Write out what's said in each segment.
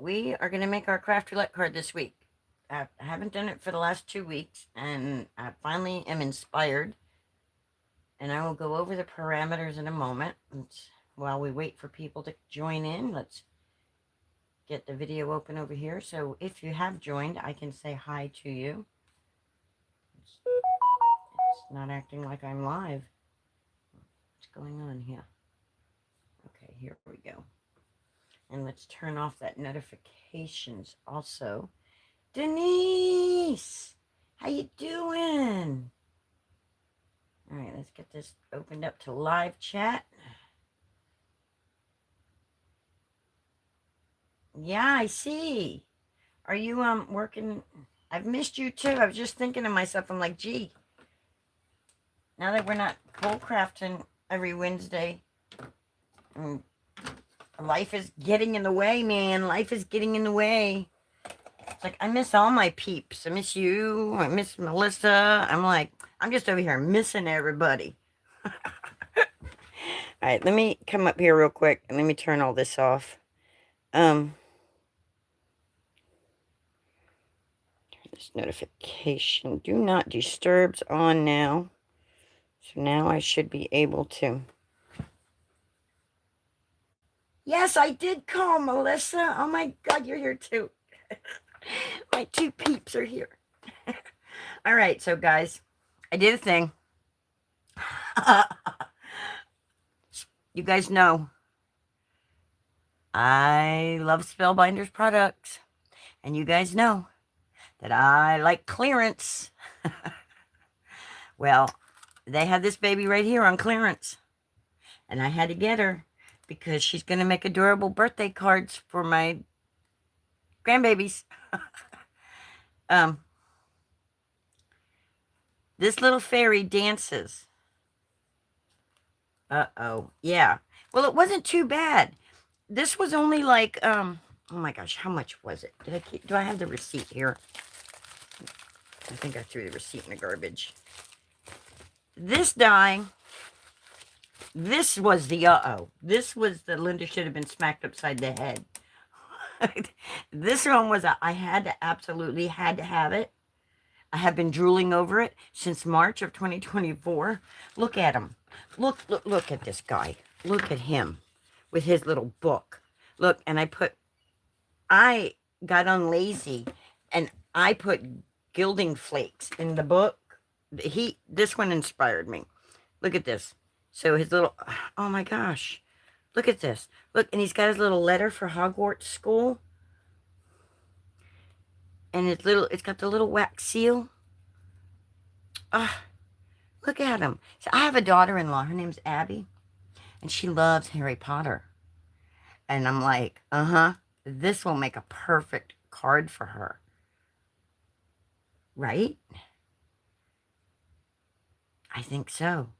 we are going to make our craft roulette card this week. I haven't done it for the last 2 weeks, and I finally am inspired. And I will go over the parameters in a moment. And while we wait for people to join in, let's get the video open over here. So if you have joined, I can say hi to you. It's not acting like I'm live. What's going on here? Okay, here we go. And let's turn off that notifications also. Denise, how you doing? All right, let's get this opened up to live chat. Yeah, I see. Are you working? I've missed you too. I was just thinking to myself, I'm like, gee, now that we're not pole crafting every Wednesday, life is getting in the way, man. Life is getting in the way. It's like I miss all my peeps. I miss you. I miss Melissa. I'm like, I'm just over here missing everybody. All right, let me come up here real quick and let me turn all this off. Turn this notification. Do not disturbs on now. So now I should be able to. Yes, I did call Melissa. Oh my God, you're here too. My two peeps are here. All right, so guys, I did a thing. You guys know I love Spellbinders products, and you guys know that I like clearance. Well, they had this baby right here on clearance, and I had to get her because she's going to make adorable birthday cards for my grandbabies. This little fairy dances. Uh-oh. Yeah. Well, it wasn't too bad. This was only like, oh my gosh, how much was it? Do I have the receipt here? I think I threw the receipt in the garbage. This die, this was the This was the Linda should have been smacked upside the head. This one was I absolutely had to have it. I have been drooling over it since March of 2024. Look at him. Look at this guy. Look at him with his little book. Look, and I got on lazy and I put gilding flakes in the book. This one inspired me. Look at this. So his little, oh my gosh. Look at this. Look, and he's got his little letter for Hogwarts school. And it's got the little wax seal. Look at him. So I have a daughter-in-law. Her name's Abby. And she loves Harry Potter. And I'm like, this will make a perfect card for her. Right? I think so.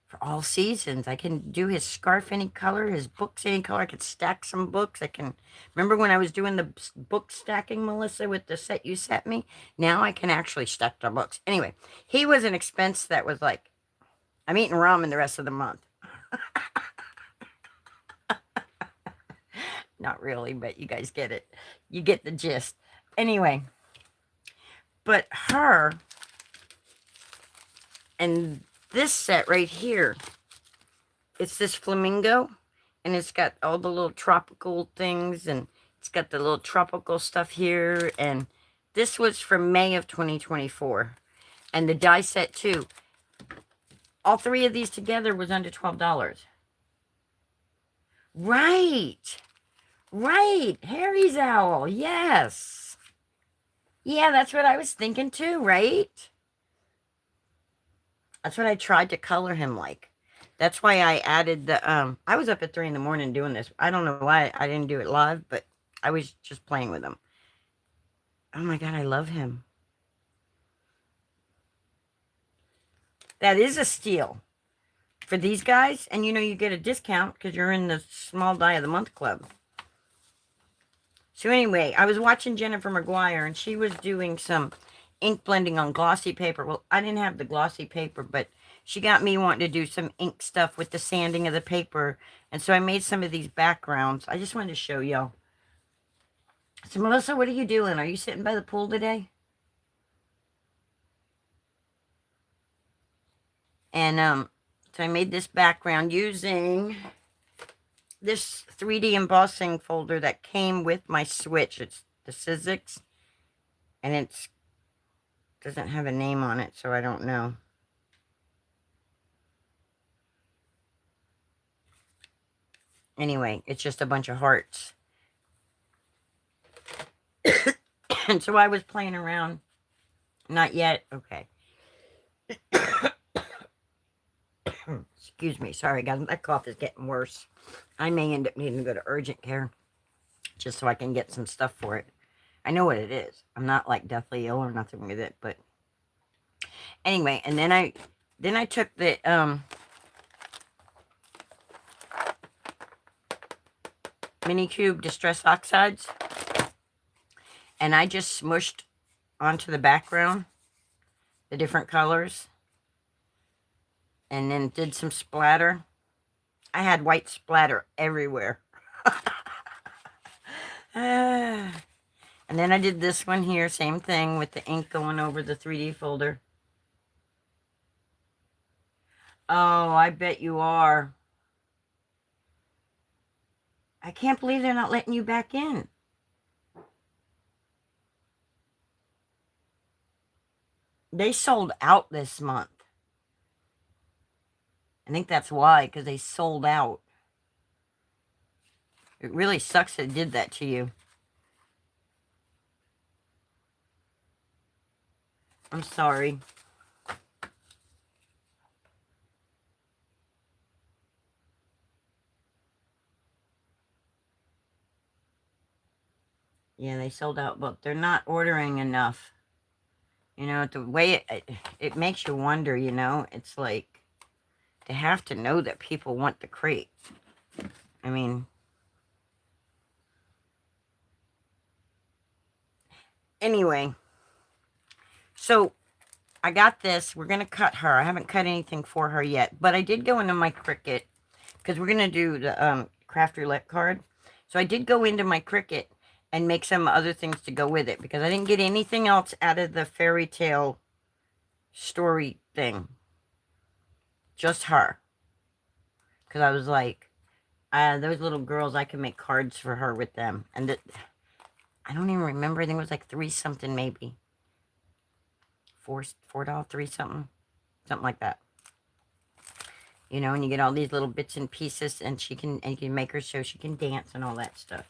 For all seasons, I can do his scarf any color, his books any color. I could stack some books. I can remember when I was doing the book stacking, Melissa, with the set you sent me. Now I can actually stack the books. Anyway, he was an expense that was like, I'm eating ramen the rest of the month. Not really, but you guys get it. You get the gist. Anyway, but her and this set right here, it's this flamingo, and it's got all the little tropical things, and it's got the little tropical stuff here, and this was from May of 2024, and the die set too. All three of these together was under $12. Right, Harry's owl, yes. Yeah, that's what I was thinking too, right? That's what I tried to color him like. That's why I added the, I was up at 3 in the morning doing this. I don't know why I didn't do it live, but I was just playing with him. Oh my God, I love him. That is a steal for these guys. And you know, you get a discount because you're in the small die of the month club. So anyway, I was watching Jennifer McGuire, and she was doing some ink blending on glossy paper. Well, I didn't have the glossy paper, but she got me wanting to do some ink stuff with the sanding of the paper. And so I made some of these backgrounds. I just wanted to show y'all. So, Melissa, what are you doing? Are you sitting by the pool today? And, so I made this background using this 3D embossing folder that came with my Switch. It's the Sizzix, and it doesn't have a name on it, so I don't know. Anyway, it's just a bunch of hearts. And so I was playing around. Not yet. Okay. Excuse me. Sorry, guys. My cough is getting worse. I may end up needing to go to urgent care just so I can get some stuff for it. I know what it is. I'm not like deathly ill or nothing with it, but anyway, and then I took the mini cube distress oxides and I just smushed onto the background the different colors and then did some splatter. I had white splatter everywhere. And then I did this one here, same thing with the ink going over the 3D folder. Oh, I bet you are. I can't believe they're not letting you back in. They sold out this month. I think that's why, because they sold out. It really sucks that it did that to you. I'm sorry. Yeah, they sold out, but they're not ordering enough. You know, the way it makes you wonder, you know, it's like they have to know that people want the crate. I mean, anyway, so I got this. We're going to cut her. I haven't cut anything for her yet, but I did go into my Cricut because we're going to do the craft roulette card. So I did go into my Cricut and make some other things to go with it because I didn't get anything else out of the Fairytale story thing. Just her. Because I was like, those little girls, I can make cards for her with them. And I don't even remember. I think it was like 3 something maybe. $4, 3 something. Something like that. You know, and you get all these little bits and pieces, and you can make her so she can dance and all that stuff.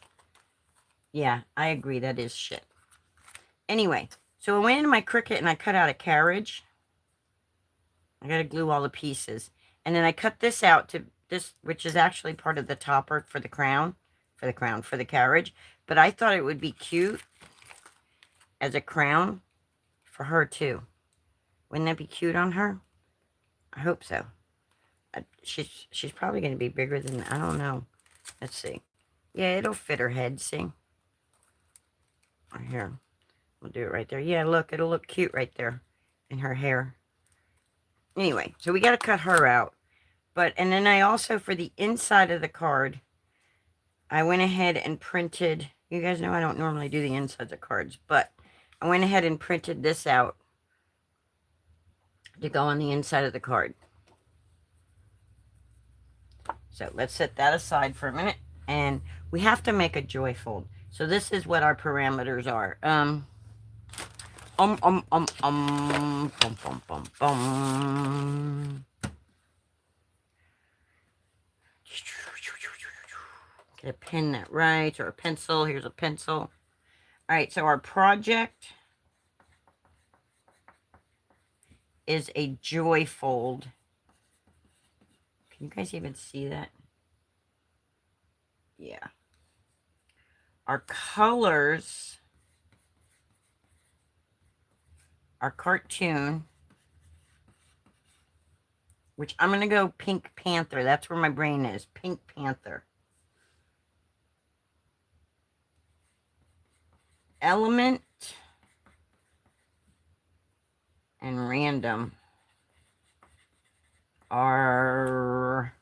Yeah, I agree. That is shit. Anyway, so I went into my Cricut and I cut out a carriage. I got to glue all the pieces. And then I cut this out to this, which is actually part of the topper for the crown, for the carriage. But I thought it would be cute as a crown for her too. Wouldn't that be cute on her? I hope so. She's probably going to be bigger than, I don't know. Let's see. Yeah, it'll fit her head, see? Right here. We'll do it right there. Yeah, look, it'll look cute right there in her hair. Anyway, so we got to cut her out. And then I also, for the inside of the card, I went ahead and printed, you guys know I don't normally do the insides of cards, but I went ahead and printed this out to go on the inside of the card. So let's set that aside for a minute. And we have to make a joy fold. So this is what our parameters are. Bum, bum, bum. Get a pen that writes, or a pencil. Here's a pencil. All right, so our project is a joy fold. Can you guys even see that? Yeah. Our colors are cartoon, which I'm going to go Pink Panther. That's where my brain is. Pink Panther. Element and random are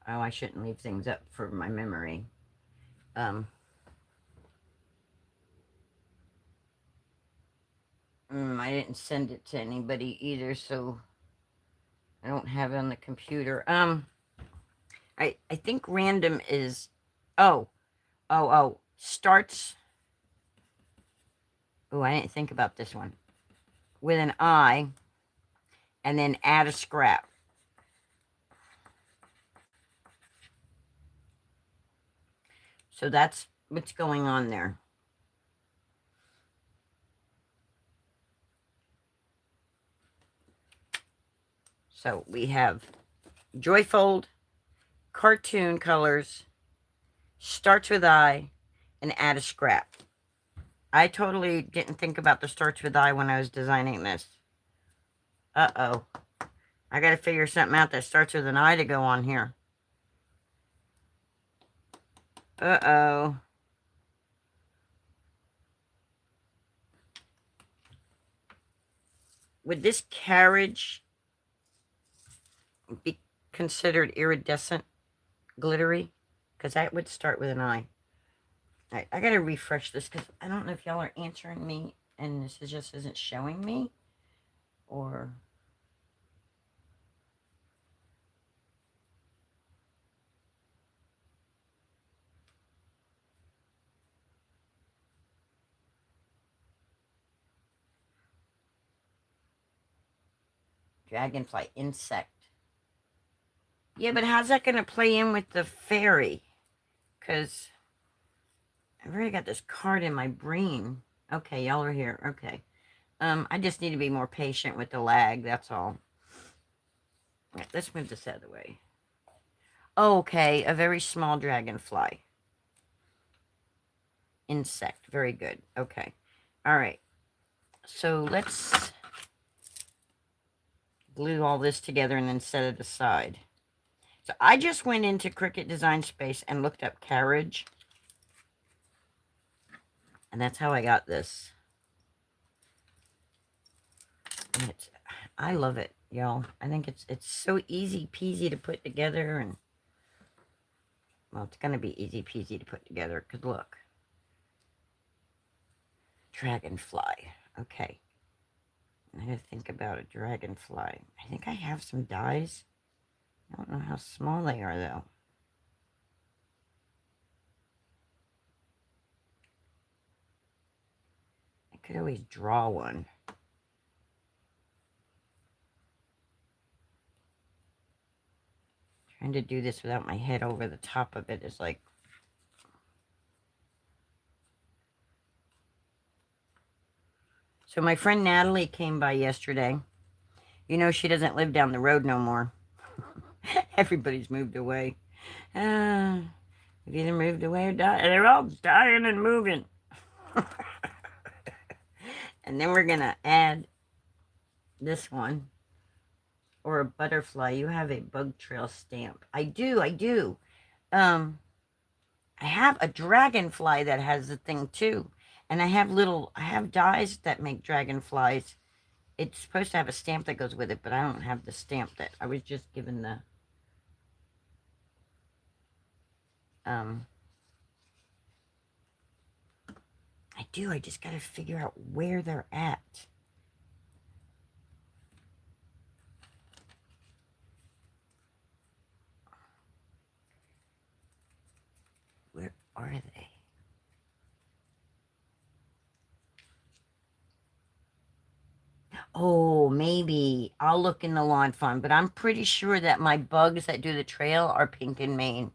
Oh, I shouldn't leave things up for my memory. I didn't send it to anybody either, so I don't have it on the computer. I think random is, oh, starts, oh, I didn't think about this one, with an I, and then add a scrap. So that's what's going on there. So we have Joyfold, cartoon colors, starts with I, and add a scrap. I totally didn't think about the starts with I when I was designing this. Uh-oh. I gotta figure something out that starts with an I to go on here. Uh-oh. Would this carriage be considered iridescent, glittery? Because that would start with an I. I gotta refresh this because I don't know if y'all are answering me and this just isn't showing me, or... Dragonfly, insect. Yeah, but how's that going to play in with the fairy? Because I've already got this card in my brain. Okay, y'all are here. Okay. I just need to be more patient with the lag, that's all. All right, let's move this out of the way. Okay, a very small dragonfly. Insect, very good. Okay. All right. So let's glue all this together and then set it aside. So I just went into Cricut Design Space and looked up carriage. And that's how I got this. And I love it, y'all. I think it's so easy peasy to put together, and well, it's gonna be easy peasy to put together, because look. Dragonfly. Okay. I gotta think about a dragonfly. I think I have some dies. I don't know how small they are though. I could always draw one. Trying to do this without my head over the top of it is like... So my friend Natalie came by yesterday. You know, she doesn't live down the road no more. Everybody's moved away. They've either moved away or died. They're all dying and moving. And then we're going to add this one. Or a butterfly. You have a bug trail stamp. I do. I have a dragonfly that has the thing too. And I have dies that make dragonflies. It's supposed to have a stamp that goes with it, but I don't have the stamp that I was just given the... I do. I just got to figure out where they're at. Where are they? Oh, maybe. I'll look in the lawn fawn, but I'm pretty sure that my bugs that do the trail are pink and mane.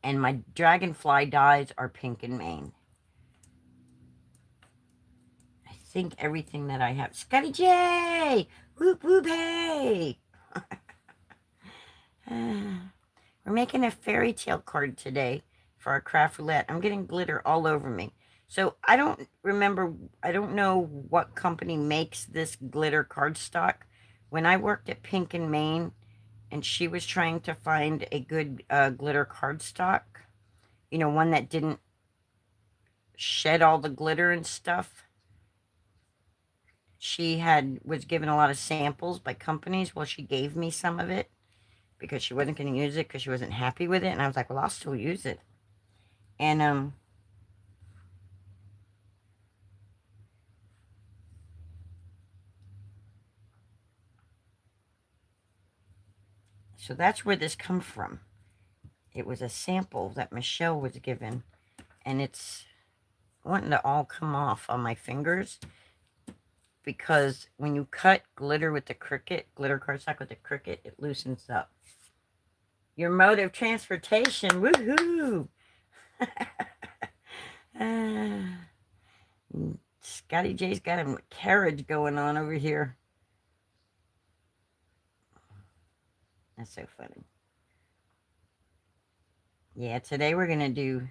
And my dragonfly dies are pink and mane. I think everything that I have. Scotty J! Whoop whoop hey! We're making a fairy tale card today for our craft roulette. I'm getting glitter all over me. So I don't know what company makes this glitter cardstock. When I worked at Pink and Main and she was trying to find a good glitter cardstock, you know, one that didn't shed all the glitter and stuff, she was given a lot of samples by companies. Well, she gave me some of it. because she wasn't going to use it because she wasn't happy with it. And I was like, well, I'll still use it. And so that's where this come from. It was a sample that Michelle was given, and it's wanting to all come off on my fingers, because when you cut glitter with the Cricut, glitter cardstock with the Cricut, it loosens up. Your mode of transportation, woohoo! Scotty J's got a carriage going on over here. That's so funny. Yeah, today we're going to do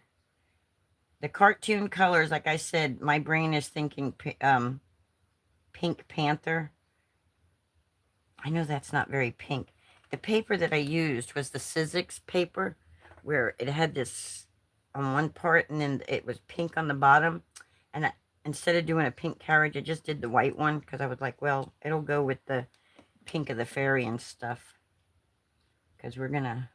the cartoon colors. Like I said, my brain is thinking Pink Panther. I know that's not very pink. The paper that I used was the Sizzix paper, where it had this on one part and then it was pink on the bottom. And instead of doing a pink carriage, I just did the white one because I was like, well, it'll go with the pink of the fairy and stuff. Because we're going to...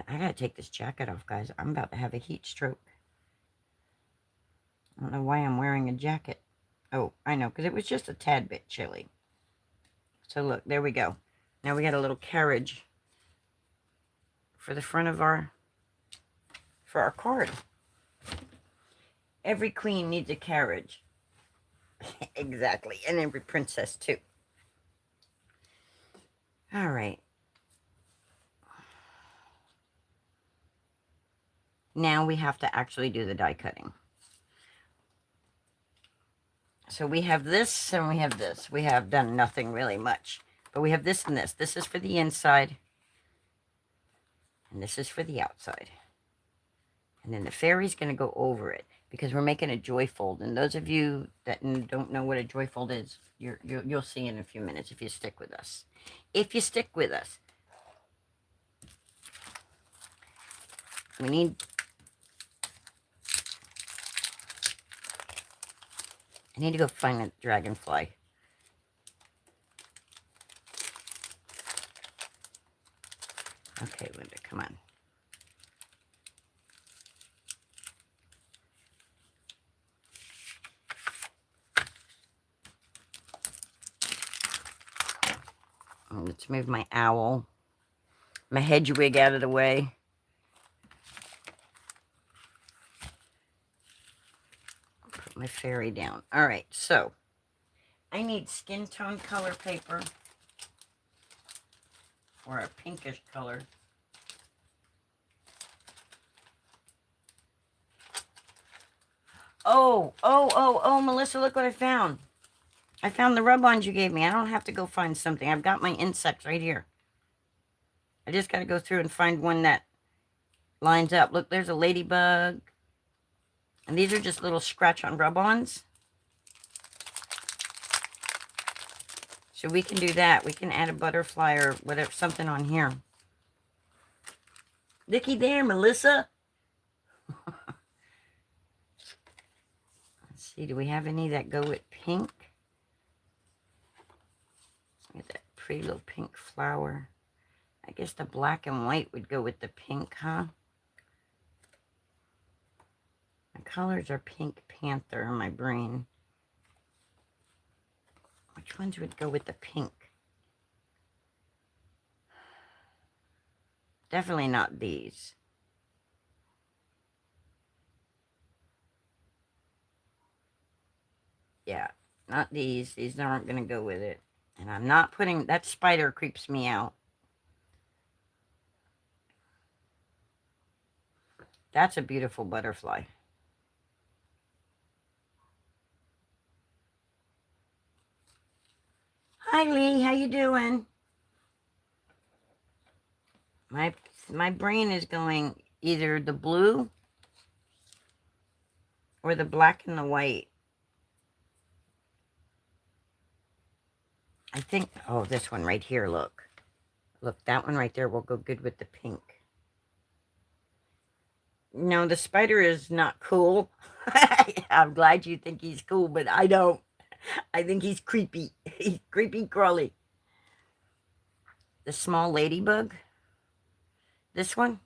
I gotta take this jacket off, guys. I'm about to have a heat stroke. I don't know why I'm wearing a jacket. Oh, I know, because it was just a tad bit chilly. So look, there we go. Now we got a little carriage for the front of our card. Every queen needs a carriage. Exactly, and every princess too. All right. Now we have to actually do the die cutting. So we have this and we have this. We have done nothing really much. But we have this and this. This is for the inside. And this is for the outside. And then the fairy's going to go over it, because we're making a joy fold. And those of you that don't know what a joy fold is, you'll see in a few minutes if you stick with us. If you stick with us. We need... I need to go find a dragonfly. Okay, Linda, come on. Let's move my owl, my hedgewig out of the way. Put my fairy down. All right, so I need skin tone color paper, or a pinkish color. Oh, Melissa, look what I found. I found the rub-ons you gave me. I don't have to go find something. I've got my insects right here. I just got to go through and find one that lines up. Look, there's a ladybug. And these are just little scratch-on rub-ons. So we can do that. We can add a butterfly or whatever, something on here. Looky there, Melissa. Let's see, do we have any that go with pink? Look at that pretty little pink flower. I guess the black and white would go with the pink, huh? My colors are Pink Panther in my brain. Which ones would go with the pink? Definitely not these. Yeah, not these. These aren't going to go with it. And I'm not putting... That spider creeps me out. That's a beautiful butterfly. Hi, Lee. How you doing? My brain is going either the blue or the black and the white. I think... Oh, this one right here, look. Look, that one right there will go good with the pink. No, the spider is not cool. I'm glad you think he's cool, but I don't. I think he's creepy. He's creepy crawly. The small ladybug. This one.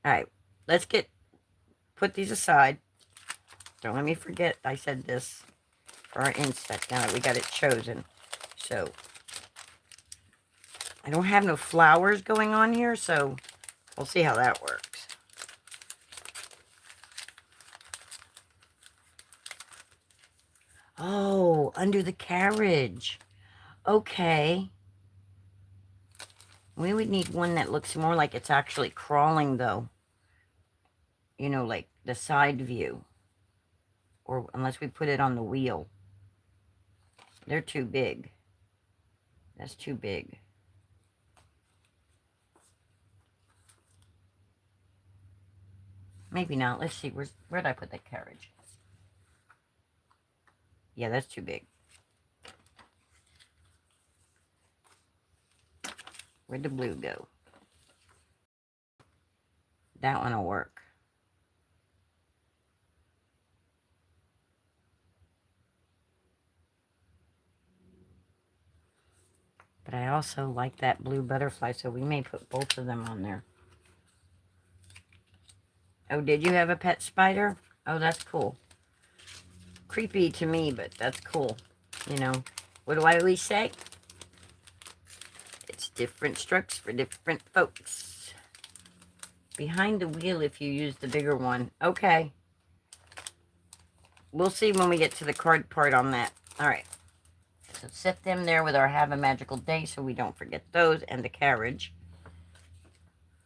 All right. Let's put these aside. Don't let me forget I said this for our insect now that we got it chosen. So, I don't have no flowers going on here, so we'll see how that works. Oh, under the carriage. Okay. We would need one that looks more like it's actually crawling, though. You know, like the side view. Or unless we put it on the wheel. They're too big. That's too big. Maybe not. Let's see. Where'd I put that carriage? Yeah, that's too big. Where'd the blue go? That one will work. But I also like that blue butterfly, so we may put both of them on there. Oh, did you have a pet spider? Oh, that's cool. Creepy to me, but that's cool. You know, what do I always say? It's different strokes for different folks. Behind the wheel if you use the bigger one. Okay. We'll see when we get to the card part on that. All right. So set them there with our Have a Magical Day so we don't forget those and the carriage.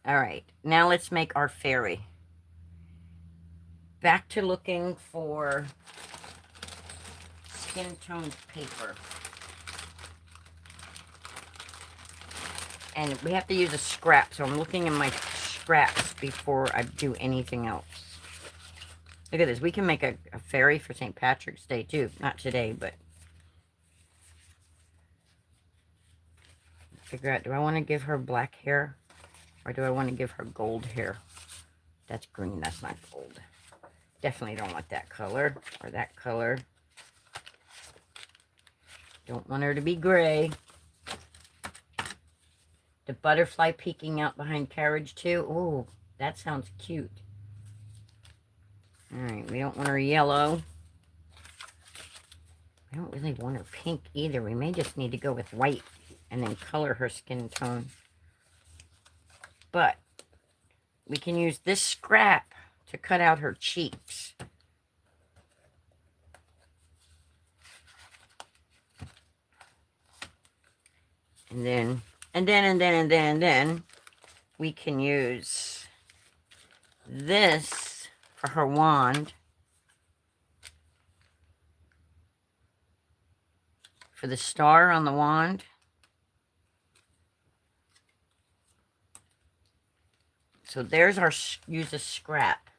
All right. Now let's make our fairy. Back to looking for skin toned paper. And we have to use a scrap, so I'm looking in my scraps before I do anything else. Look at this. We can make a fairy for St. Patrick's Day, too. Not today, but... figure out, do I want to give her black hair? Or do I want to give her gold hair? That's green. That's not gold. Definitely don't want that color. Or that color. Don't want her to be gray. The butterfly peeking out behind carriage, too. Oh, that sounds cute. Alright, we don't want her yellow. We don't really want her pink either. We may just need to go with white and then color her skin tone. But we can use this scrap to cut out her cheeks. And then we can use this for her wand. For the star on the wand. So there's our, use a scrap.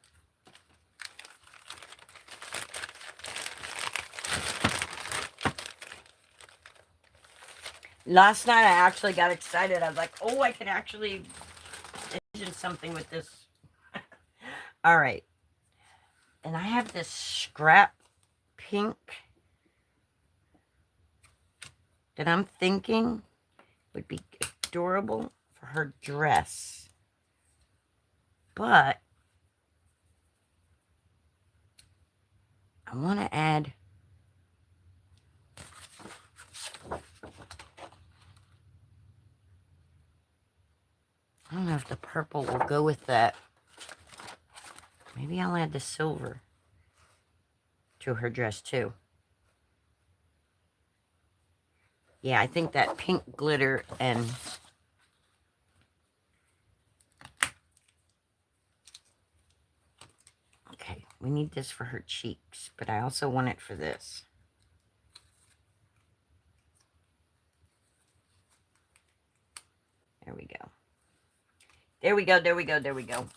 Last night I actually got excited. I was like, oh, I could actually envision something with this. All right. And I have this scrap pink that I'm thinking would be adorable for her dress. But I want to add I don't know if the purple will go with that. Maybe I'll add the silver to her dress too. Yeah, I think that pink glitter and okay, we need this for her cheeks, but I also want it for this. There we go. There we go, there we go, there we go.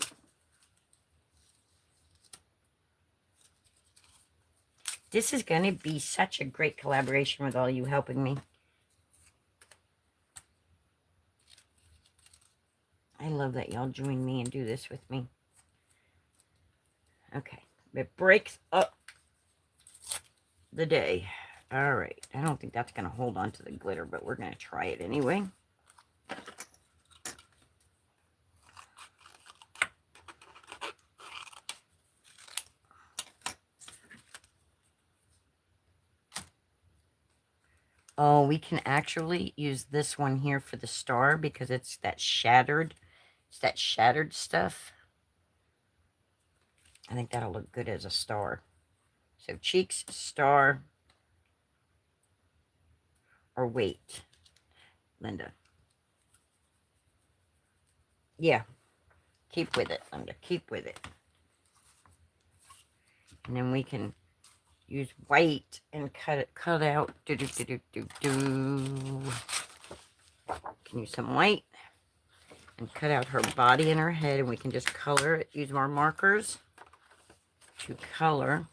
This is going to be such a great collaboration with all you helping me. I love that y'all join me and do this with me. Okay, It breaks up the day. All right. I don't think that's going to hold on to the glitter, but we're going to try it anyway. Oh, we can actually use this one here for the star because it's that shattered stuff. I think that'll look good as a star. So cheeks, star, or wait, Linda. Yeah, keep with it, Linda. Keep with it. And then we can use white and cut out. Can use some white and cut out her body and her head, and we can just color it. Use more markers to color.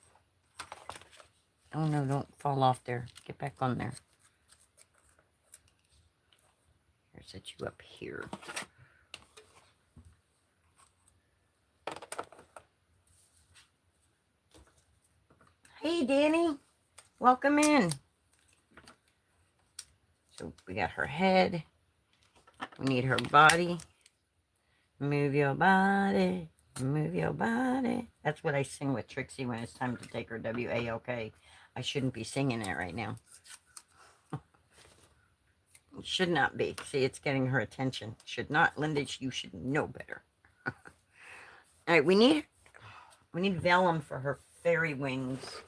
Oh no, don't fall off there. Get back on there. Here, set you up here. Hey, Danny. Welcome in. So we got her head. We need her body. Move your body. Move your body. That's what I sing with Trixie when it's time to take her WAOK. I shouldn't be singing it right now. It should not be. See, it's getting her attention. Should not. Linda, you should know better. All right, we need vellum for her fairy wings.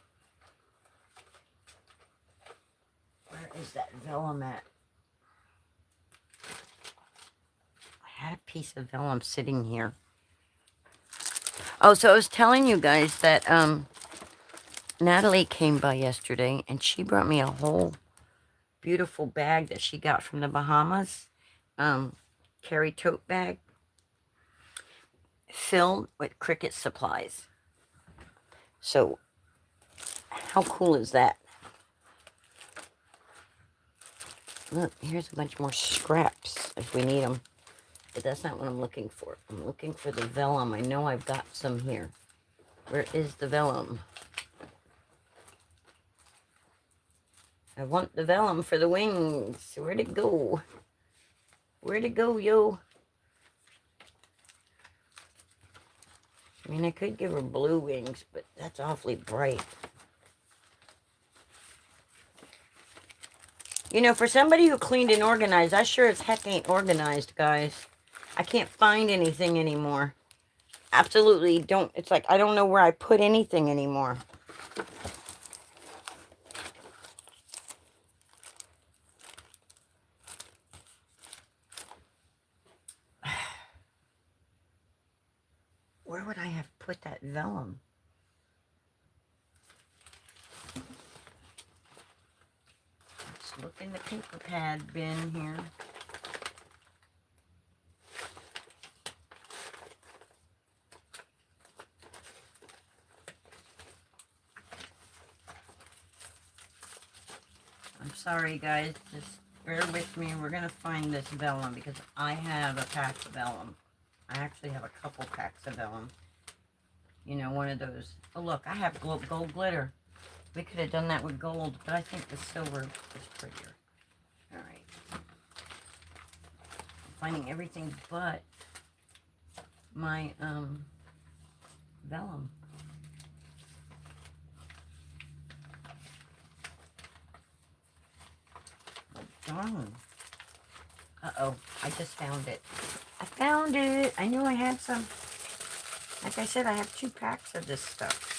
Where is that vellum at? I had a piece of vellum sitting here. Oh, so I was telling you guys that Natalie came by yesterday and she brought me a whole beautiful bag that she got from the Bahamas. Carry tote bag filled with Cricut supplies. So how cool is that? Look, here's a bunch more scraps if we need them. But that's not what I'm looking for. I'm looking for the vellum. I know I've got some here. Where is the vellum? I want the vellum for the wings. Where'd it go? Where'd it go, yo? I mean, I could give her blue wings, but that's awfully bright. You know, for somebody who cleaned and organized, I sure as heck ain't organized, guys. I can't find anything anymore. Absolutely don't. It's like I don't know where I put anything anymore. Where would I have put that vellum? Let's look in the paper pad bin here. I'm sorry, guys. Just bear with me. We're going to find this vellum because I have a pack of vellum. I actually have a couple packs of vellum. You know, one of those. Oh, look, I have gold glitter. We could have done that with gold, but I think the silver is prettier. All right. I'm finding everything but my vellum. Oh, darn. Uh-oh, I just found it. I found it. I knew I had some. Like I said, I have 2 packs of this stuff.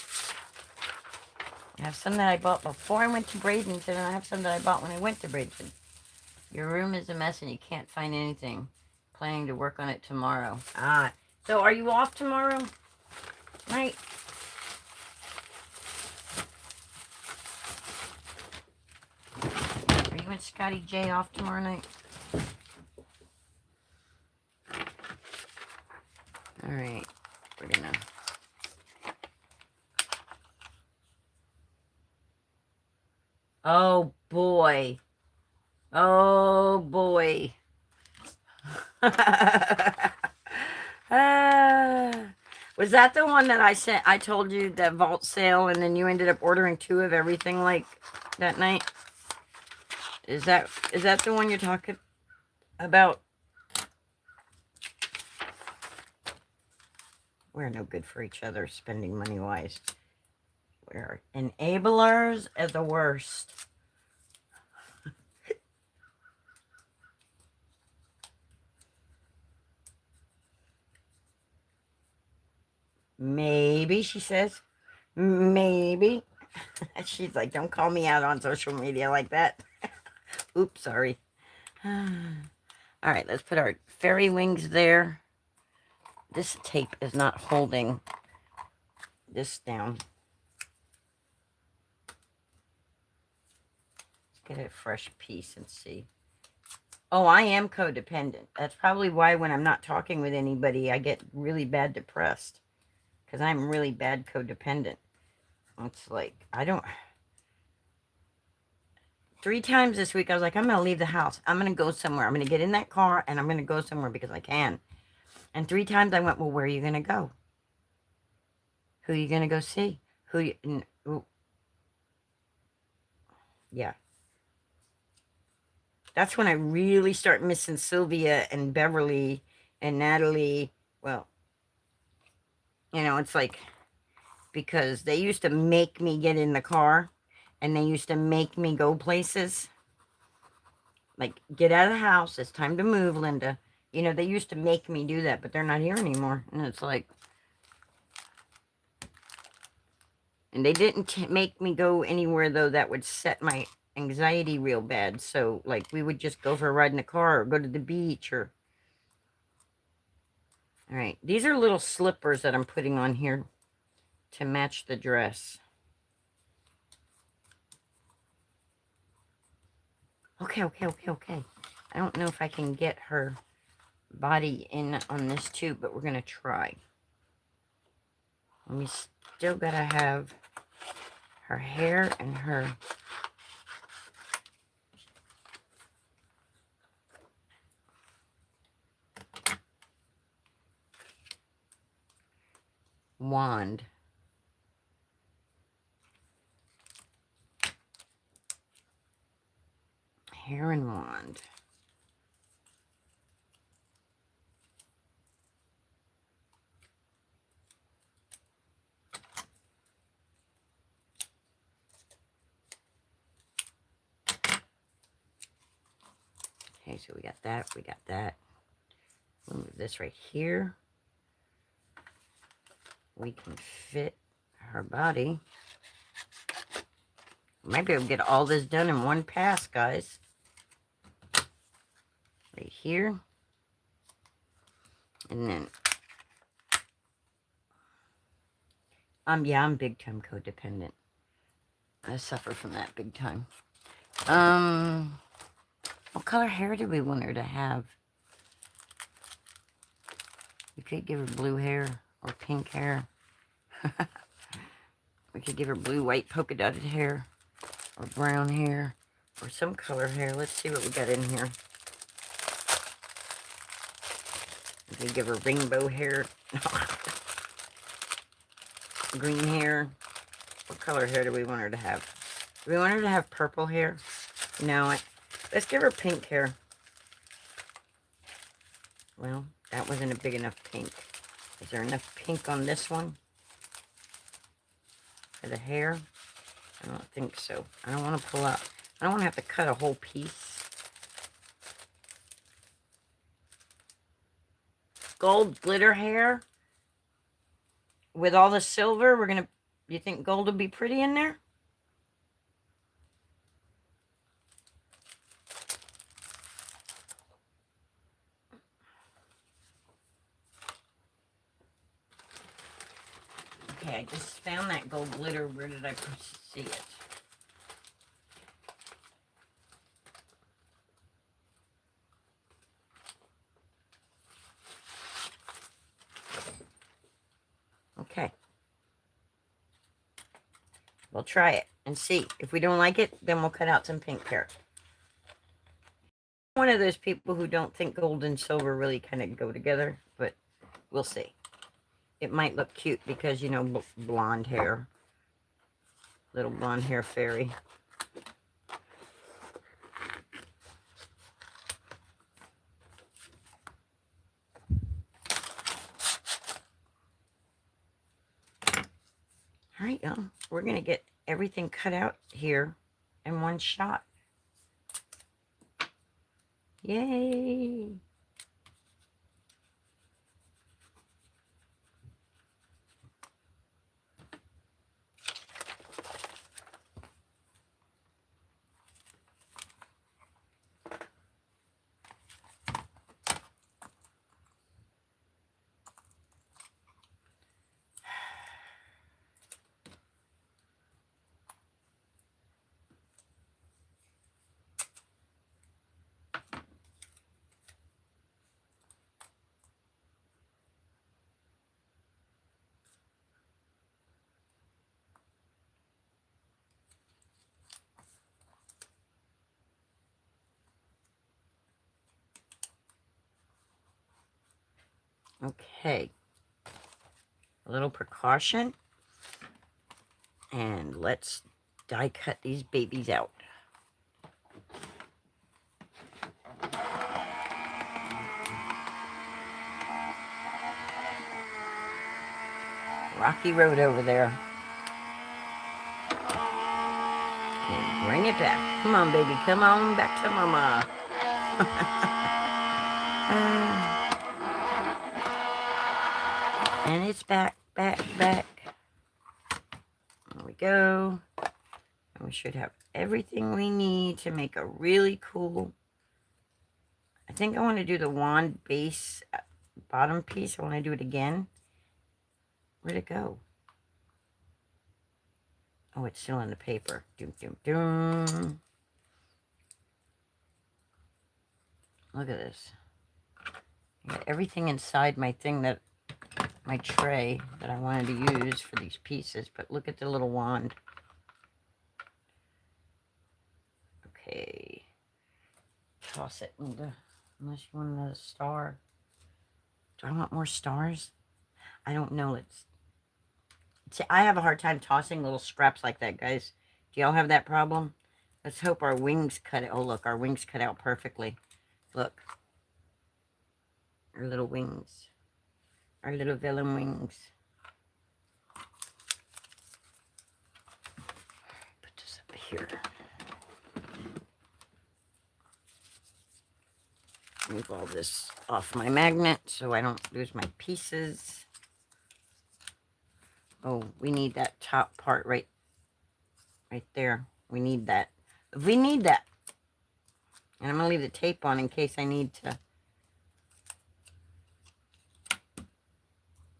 I have some that I bought before I went to Bradenton, and I have some that I bought when I went to Bradenton. Your room is a mess and you can't find anything. Planning to work on it tomorrow. Ah, so are you off tomorrow night? Are you and Scotty J off tomorrow night? All right, we're gonna. Oh boy. Oh boy. Was that the one that I sent? I told you that vault sale, and then you ended up ordering 2 of everything like that night? Is that the one you're talking about? We're no good for each other, spending money wise. We're enablers at the worst. Maybe, she says. Maybe. She's like, don't call me out on social media like that. Oops, sorry. All right, let's put our fairy wings there. This tape is not holding this down. Let's get a fresh piece and see. Oh, I am codependent. That's probably why when I'm not talking with anybody, I get really bad depressed. Because I'm really bad codependent. It's like, I don't... 3 times this week, I was like, I'm going to leave the house. I'm going to go somewhere. I'm going to get in that car, and I'm going to go somewhere because I can. And 3 times I went, well, where are you going to go? Who are you going to go see? Yeah. That's when I really start missing Sylvia and Beverly and Natalie. Well, you know, it's like, because they used to make me get in the car, and they used to make me go places. Like, get out of the house. It's time to move, Linda. You know, they used to make me do that, but they're not here anymore. And it's like... And they didn't make me go anywhere, though, that would set my anxiety real bad. So, like, we would just go for a ride in the car or go to the beach or... All right. These are little slippers that I'm putting on here to match the dress. Okay. I don't know if I can get her body in on this too, but we're going to try. And we still got to have her hair and her... wand. Hair and wand. Okay, so we got that. We'll move this right here. We can fit her body. Might be able to get all this done in one pass, guys. Right here. And then, yeah, I'm big time codependent. I suffer from that big time. What color hair do we want her to have? We could give her blue hair or pink hair. We could give her blue, white, polka dotted hair or brown hair or some color hair. Let's see what we got in here. We could give her rainbow hair. Green hair. What color hair do we want her to have? Do we want her to have purple hair? No, let's give her pink hair. Well, that wasn't a big enough pink. Is there enough pink on this one? For the hair? I don't think so. I don't want to pull out. I don't want to have to cut a whole piece. Gold glitter hair. With all the silver, we're going to... You think gold would be pretty in there? Okay, I just found that gold glitter. Where did I see it? Okay. We'll try it and see. If we don't like it, then we'll cut out some pink hair. One of those people who don't think gold and silver really kind of go together, but we'll see. it might look cute because, you know, blonde hair. Little blonde hair fairy. All right, y'all. We're going to get everything cut out here in one shot. Yay! Okay. A little precaution. And let's die cut these babies out. Rocky road over there. And bring it back. Come on, baby. Come on back to mama. And it's back, back, back. There we go. And we should have everything we need to make a really cool... I think I want to do the wand base bottom piece. I want to do it again. Where'd it go? Oh, it's still in the paper. Doom, doom, doom. Look at this. I got everything inside my thing that... my tray that I wanted to use for these pieces. But look at the little wand. Okay. Toss it, Linda. Unless you want another star. Do I want more stars? I don't know. Let's... See, I have a hard time tossing little scraps like that, guys. Do y'all have that problem? Let's hope our wings cut it. Oh, look. Our wings cut out perfectly. Look. Our little wings. Our little villain wings. Put this up here. Move all this off my magnet so I don't lose my pieces. Oh, we need that top part right there. We need that. We need that. And I'm going to leave the tape on in case I need to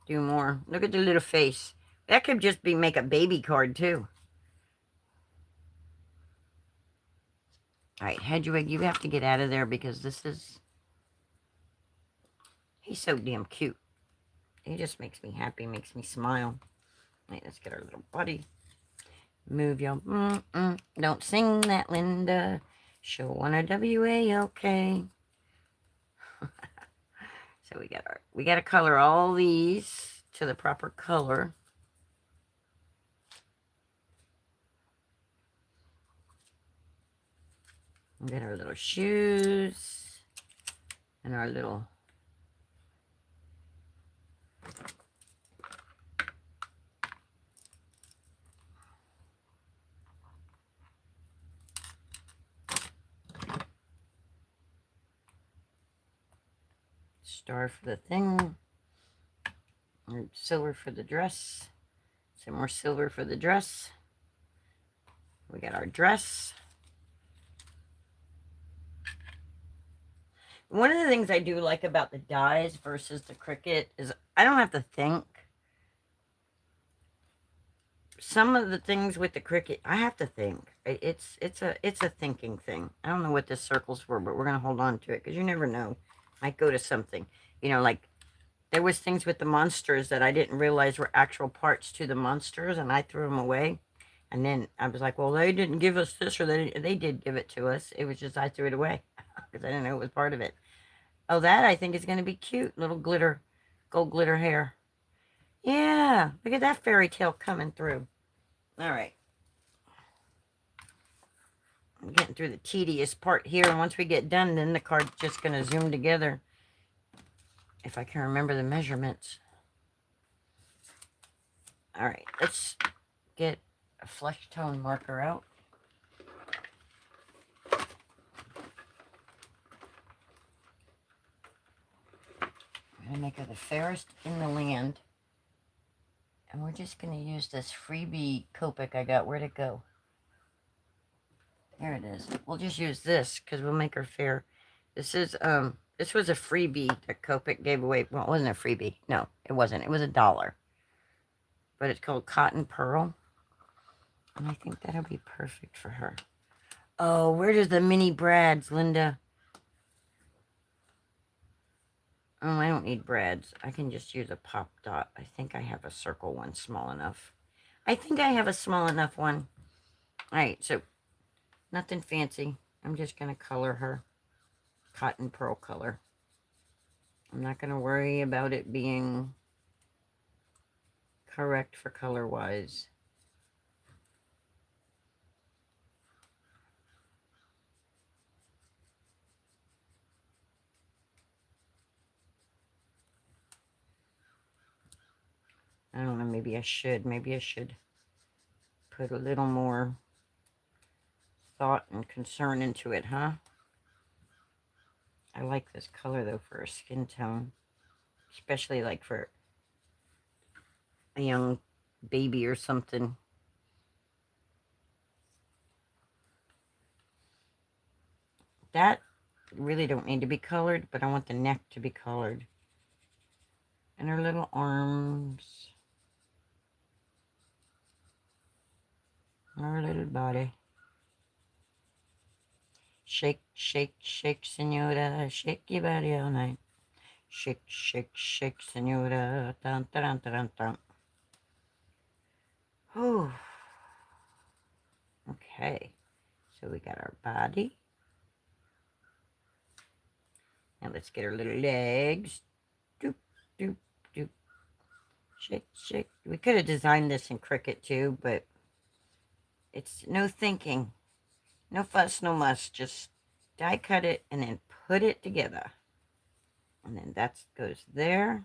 do more. Look at the little face. That could just be make a baby card too. All right, Hedwig, you have to get out of there because this is... He's so damn cute. He just makes me happy, makes me smile. All right, let's get our little buddy. Move your... Don't sing that, Linda. Show one a W-A-OK. So we got to color all these to the proper color. We got our little shoes and our little... star for the thing. And silver for the dress. Some more silver for the dress. We got our dress. One of the things I do like about the dies versus the Cricut is I don't have to think. Some of the things with the Cricut, I have to think. It's a thinking thing. I don't know what this circle's for, but we're gonna hold on to it because you never know. Might go to something. You know, like there was things with the monsters that I didn't realize were actual parts to the monsters, and I threw them away. And then I was like, well, they didn't give us this, or they did give it to us. It was just I threw it away because I didn't know it was part of it. Oh, that I think is going to be cute. Little glitter, gold glitter hair. Yeah, look at that fairy tale coming through. All right. I'm getting through the tedious part here, and once we get done, then the card's just going to zoom together. If I can remember the measurements. All right, let's get a flesh tone marker out. I'm going to make her the fairest in the land. And we're just going to use this freebie Copic I got. Where'd it go? There it is. We'll just use this because we'll make her fair. This is, this was a freebie that Copic gave away. Well, it wasn't a freebie. No, it wasn't. It was $1. But it's called Cotton Pearl. And I think that'll be perfect for her. Oh, where does the mini brads, Linda? Oh, I don't need brads. I can just use a pop dot. I think I have a circle one small enough. I think I have a small enough one. All right, so nothing fancy. I'm just going to color her cotton pearl color. I'm not going to worry about it being correct for color-wise. I don't know, maybe I should. Maybe I should put a little more thought and concern into it, huh? I like this color, though, for a skin tone. Especially, like, for a young baby or something. That really don't need to be colored, but I want the neck to be colored. And her little arms. Her little body. Shake, shake, shake, senora. Shake your body all night. Shake, shake, shake, senora. Dun, dun, dun, dun, dun. Oh. Okay. So we got our body. Now let's get her little legs. Doop, doop, doop. Shake, shake. We could have designed this in Cricut too, but it's no thinking. No fuss, no muss. Just die cut it and then put it together. And then that goes there.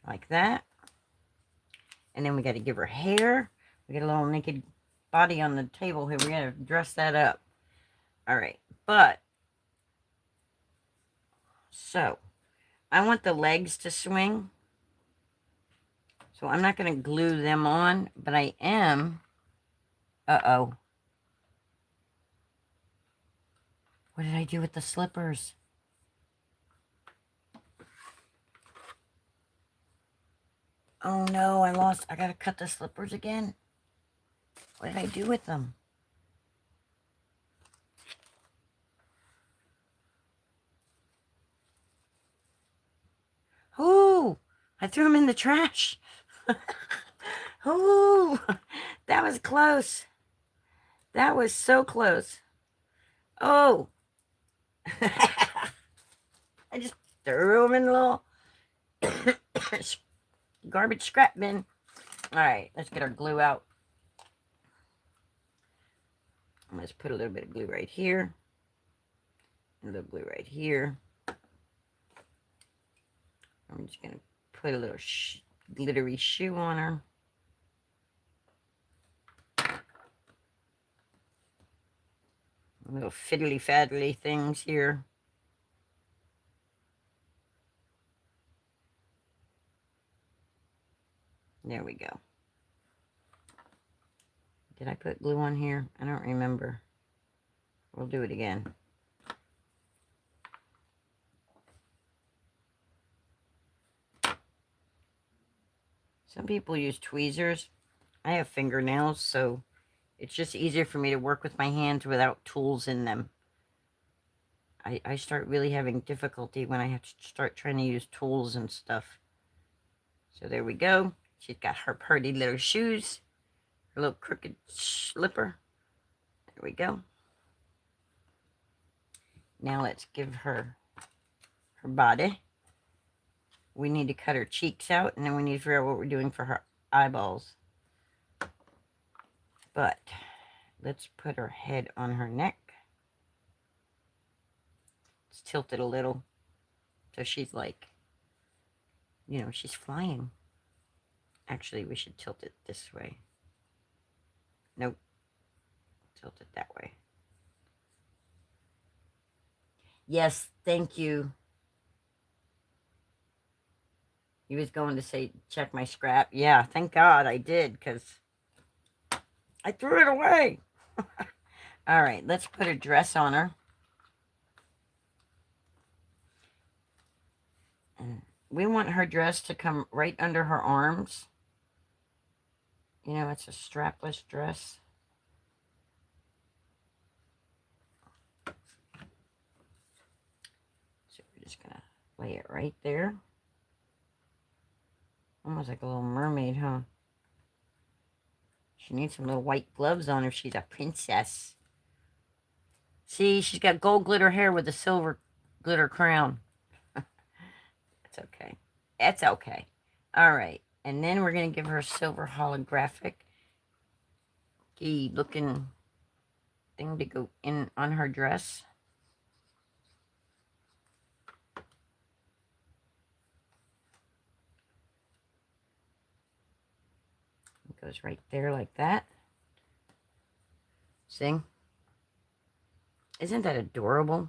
Like that. And then we got to give her hair. We got a little naked body on the table here. We got to dress that up. All right. But, so, I want the legs to swing. So I'm not going to glue them on, but I am. Uh-oh. What did I do with the slippers? Oh no, I gotta cut the slippers again. What did I do with them? Ooh, I threw them in the trash. Ooh, that was close. That was so close. Oh. I just threw them in the little garbage scrap bin. All right, let's get our glue out. I'm going to put a little bit of glue right here. A little glue right here. I'm just going to put a little glittery shoe on her. Little fiddly-faddly things here. There we go. Did I put glue on here? I don't remember. We'll do it again. Some people use tweezers. I have fingernails, so it's just easier for me to work with my hands without tools in them. I start really having difficulty when I have to start trying to use tools and stuff. So there we go. She's got her pretty little shoes. Her little crooked slipper. There we go. Now let's give her her body. we need to cut her cheeks out, and then we need to figure out what we're doing for her eyeballs. But let's put her head on her neck. Let's tilt it a little so she's like, you know, she's flying. Actually, we should tilt it this way. Nope. Tilt it that way. Yes, thank you. He was going to say, check my scrap. Yeah, thank God I did, because I threw it away. All right, let's put a dress on her. And we want her dress to come right under her arms. You know, it's a strapless dress. So we're just going to lay it right there. Almost like a little mermaid, huh? She needs some little white gloves on if she's a princess. See, she's got gold glitter hair with a silver glitter crown. It's okay. It's okay. All right. And then we're going to give her a silver holographic looking thing to go in on her dress. It goes right there like that. See? Isn't that adorable?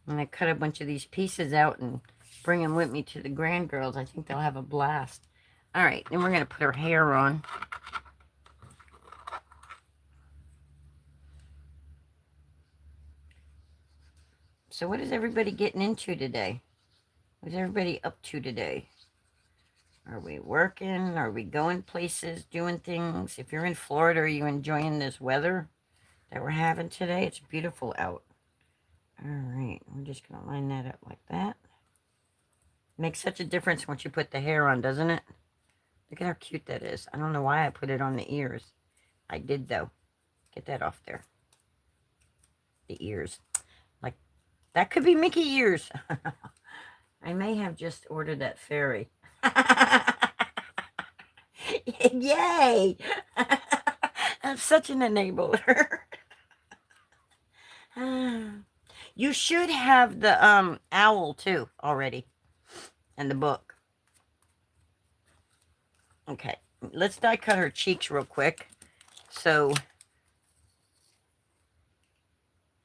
And I cut a bunch of these pieces out and bring them with me to the grand girls. I think they'll have a blast. All right, then we're going to put her hair on. So what is everybody getting into today? What's everybody up to today? Are we working? Are we going places, doing things? If you're in Florida, are you enjoying this weather that we're having today? It's beautiful out. All right, we're just going to line that up like that. Makes such a difference once you put the hair on, doesn't it? Look at how cute that is. I don't know why I put it on the ears. I did, though. Get that off there. The ears. Like, that could be Mickey ears. I may have just ordered that fairy. Yay! I'm such an enabler. You should have the owl too already in the book. Okay, let's die cut her cheeks real quick. So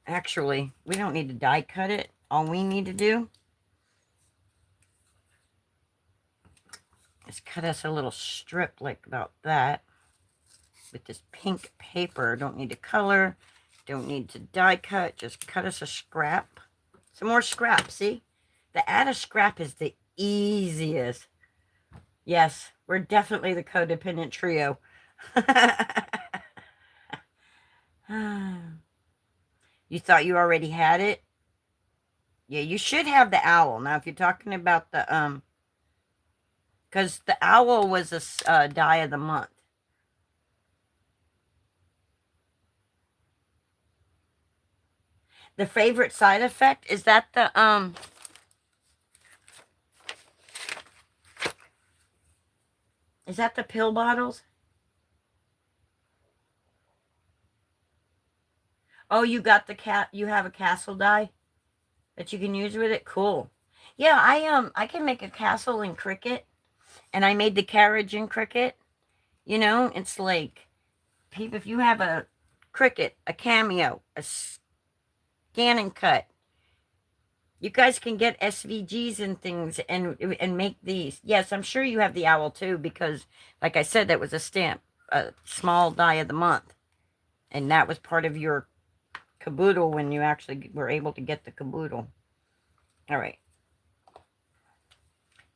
actually, we don't need to die cut it. All we need to do is cut us a little strip like about that with this pink paper. Don't need to color, don't need to die cut, just cut us a scrap. Some more scrap, see? The add a scrap is the easiest. Yes, we're definitely the codependent trio. You thought you already had it? Yeah, you should have the owl. Now, if you're talking about the, because the owl was a die of the month. The favorite side effect, is that the, is that the pill bottles? Oh, you got the you have a castle die that you can use with it? Cool. Yeah, I can make a castle in Cricut, and I made the carriage in Cricut. You know, it's like, people, if you have a Cricut, a Cameo, a Scan and Cut, you guys can get SVGs and things and make these. Yes, I'm sure you have the owl too, because like I said, that was a stamp, a small die of the month. And that was part of your caboodle when you actually were able to get the caboodle. All right.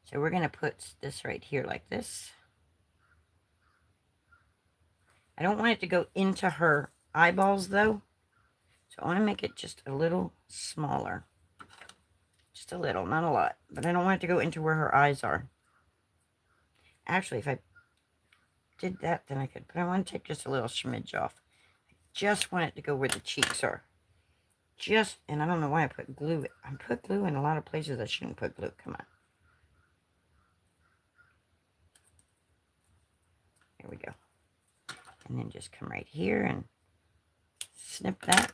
So we're going to put this right here like this. I don't want it to go into her eyeballs though. So I want to make it just a little smaller. Just a little, not a lot. But I don't want it to go into where her eyes are. Actually, if I did that, then I could. But I want to take just a little smidge off. I just want it to go where the cheeks are. just, and I don't know why I put glue. I put glue in a lot of places I shouldn't put glue. Come on. Here we go. And then just come right here and snip that.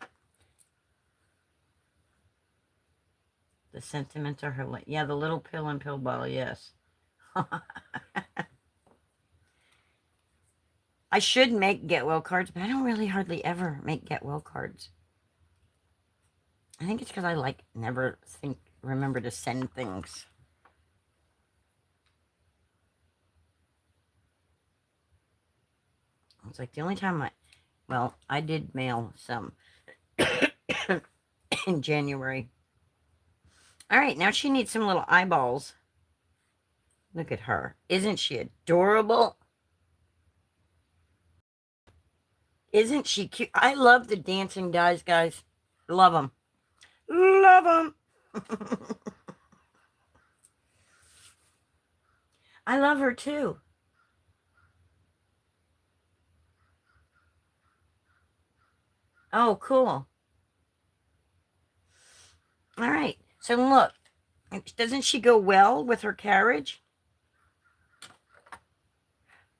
The sentimental her, yeah, the little pill and pill bottle, yes. I should make get well cards, but I don't really hardly ever make get well cards. I think it's because I like never remember to send things. It's like the only time I did mail some in January. All right, now she needs some little eyeballs. Look at her. Isn't she adorable? Isn't she cute? I love the dancing dies, guys. Love them. Love them. I love her too. Oh, cool. All right. So look, doesn't she go well with her carriage?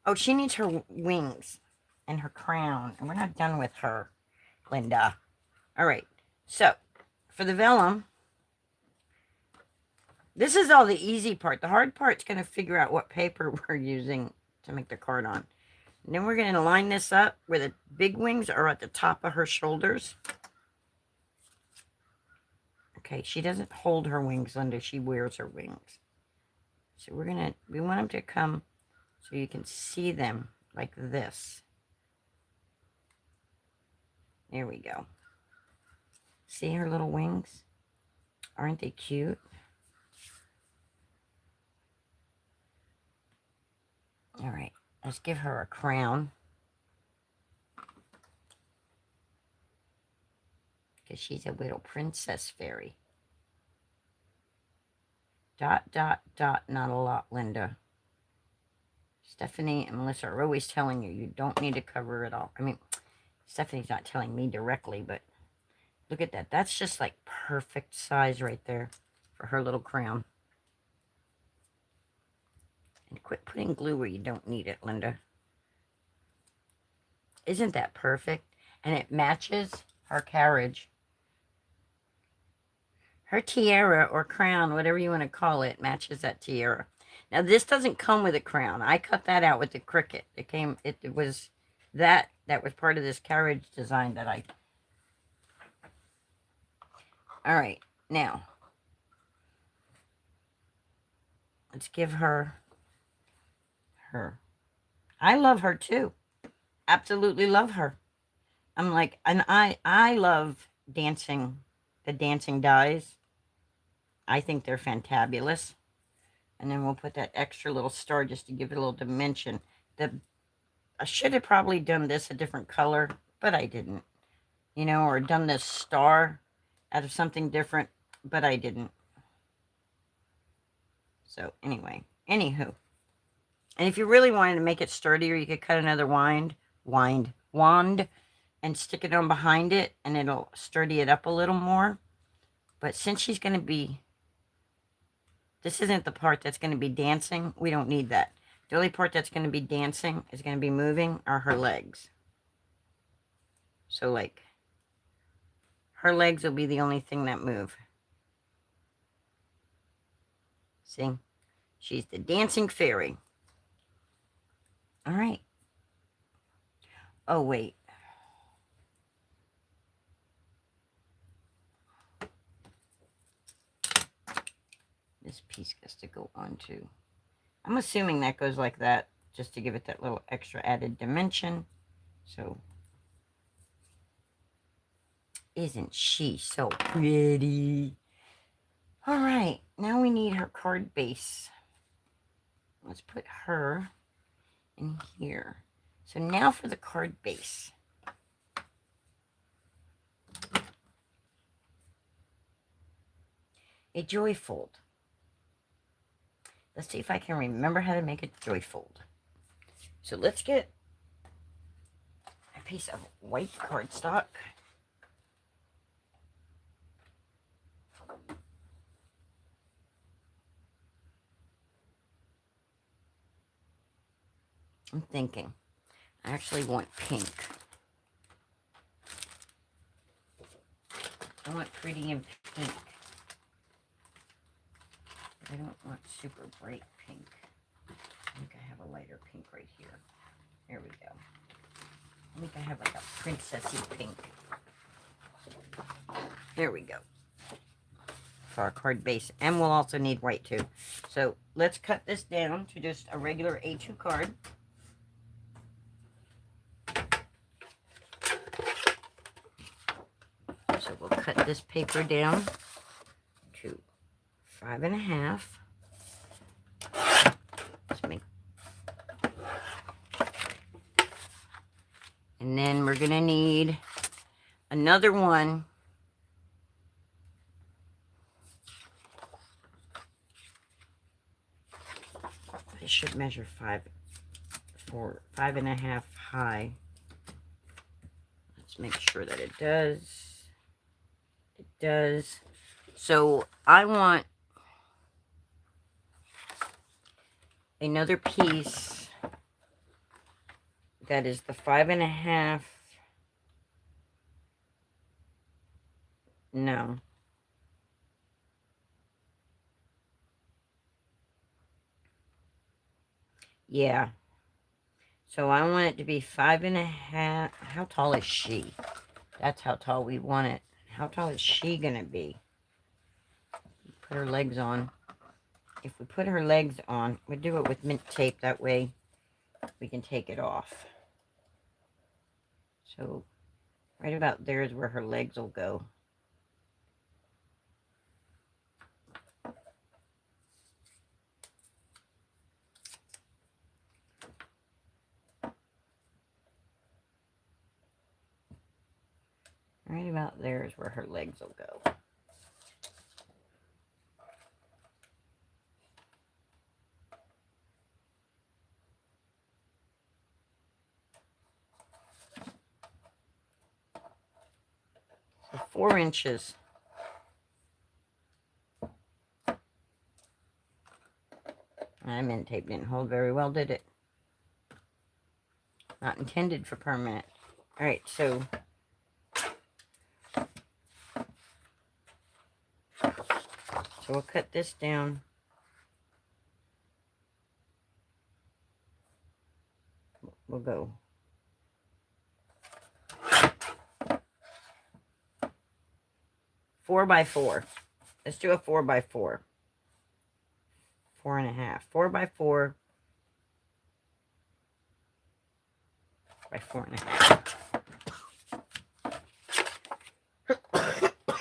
Oh, she needs her wings and her crown. And we're not done with her, Linda. All right. So for the vellum, this is all the easy part. The hard part's going to figure out what paper we're using to make the card on. And then we're going to line this up where the big wings are at the top of her shoulders. Okay, she doesn't hold her wings, Linda. She wears her wings. So we want them to come so you can see them like this. There we go. See her little wings? Aren't they cute? All right, let's give her a crown. Because she's a little princess fairy. Dot, dot, dot, not a lot, Linda. Stephanie and Melissa are always telling you, you don't need to cover it all. I mean, Stephanie's not telling me directly, but look at that. That's just like perfect size right there for her little crown. And quit putting glue where you don't need it, Linda. Isn't that perfect? And it matches her carriage. Her tiara or crown, whatever you want to call it, matches that tiara. Now, this doesn't come with a crown. I cut that out with the Cricut. It was that was part of this carriage design that I... All right, now, let's give her. I love her too. Absolutely love her. I'm like, and I love dancing, the dancing dies. I think they're fantabulous. And then we'll put that extra little star just to give it a little dimension. I should have probably done this a different color, but I didn't. You know, or done this star out of something different, but I didn't. So anyway, anywho. And if you really wanted to make it sturdier, you could cut another wand, and stick it on behind it, and it'll sturdy it up a little more. But since she's going to be, this isn't the part that's going to be dancing, we don't need that. The only part that's going to be dancing, is going to be moving, are her legs. So, like, her legs will be the only thing that move. See? She's the dancing fairy. All right. Oh, wait. This piece has to go on too. I'm assuming that goes like that, just to give it that little extra added dimension. So, isn't she so pretty? All right, now we need her card base. Let's put her in here. So now for the card base. A joy fold. Let's see if I can remember how to make a joy fold. So let's get a piece of white cardstock. I'm thinking. I actually want pink. I want pretty and pink. I don't want super bright pink. I think I have a lighter pink right here. There we go. I think I have like a princessy pink. There we go. For our card base. And we'll also need white too. So let's cut this down to just a regular A2 card. So we'll cut this paper down to 5.5. Let's make. And then we're going to need another one. It should measure 5.5 high. Let's make sure that it does. It does. So I want another piece that is the 5.5. No. Yeah. So I want it to be 5.5. How tall is she? That's how tall we want it. How tall is she gonna be? Put her legs on. If we put her legs on, we do it with mint tape. That way we can take it off. So right about there is where her legs will go. Right about there is where her legs will go. So 4 inches. My mint tape didn't hold very well, did it? Not intended for permanent. Alright, so we'll cut this down. We'll go 4 by 4. Let's do a 4 by 4. 4.5. 4 by 4 by 4.5.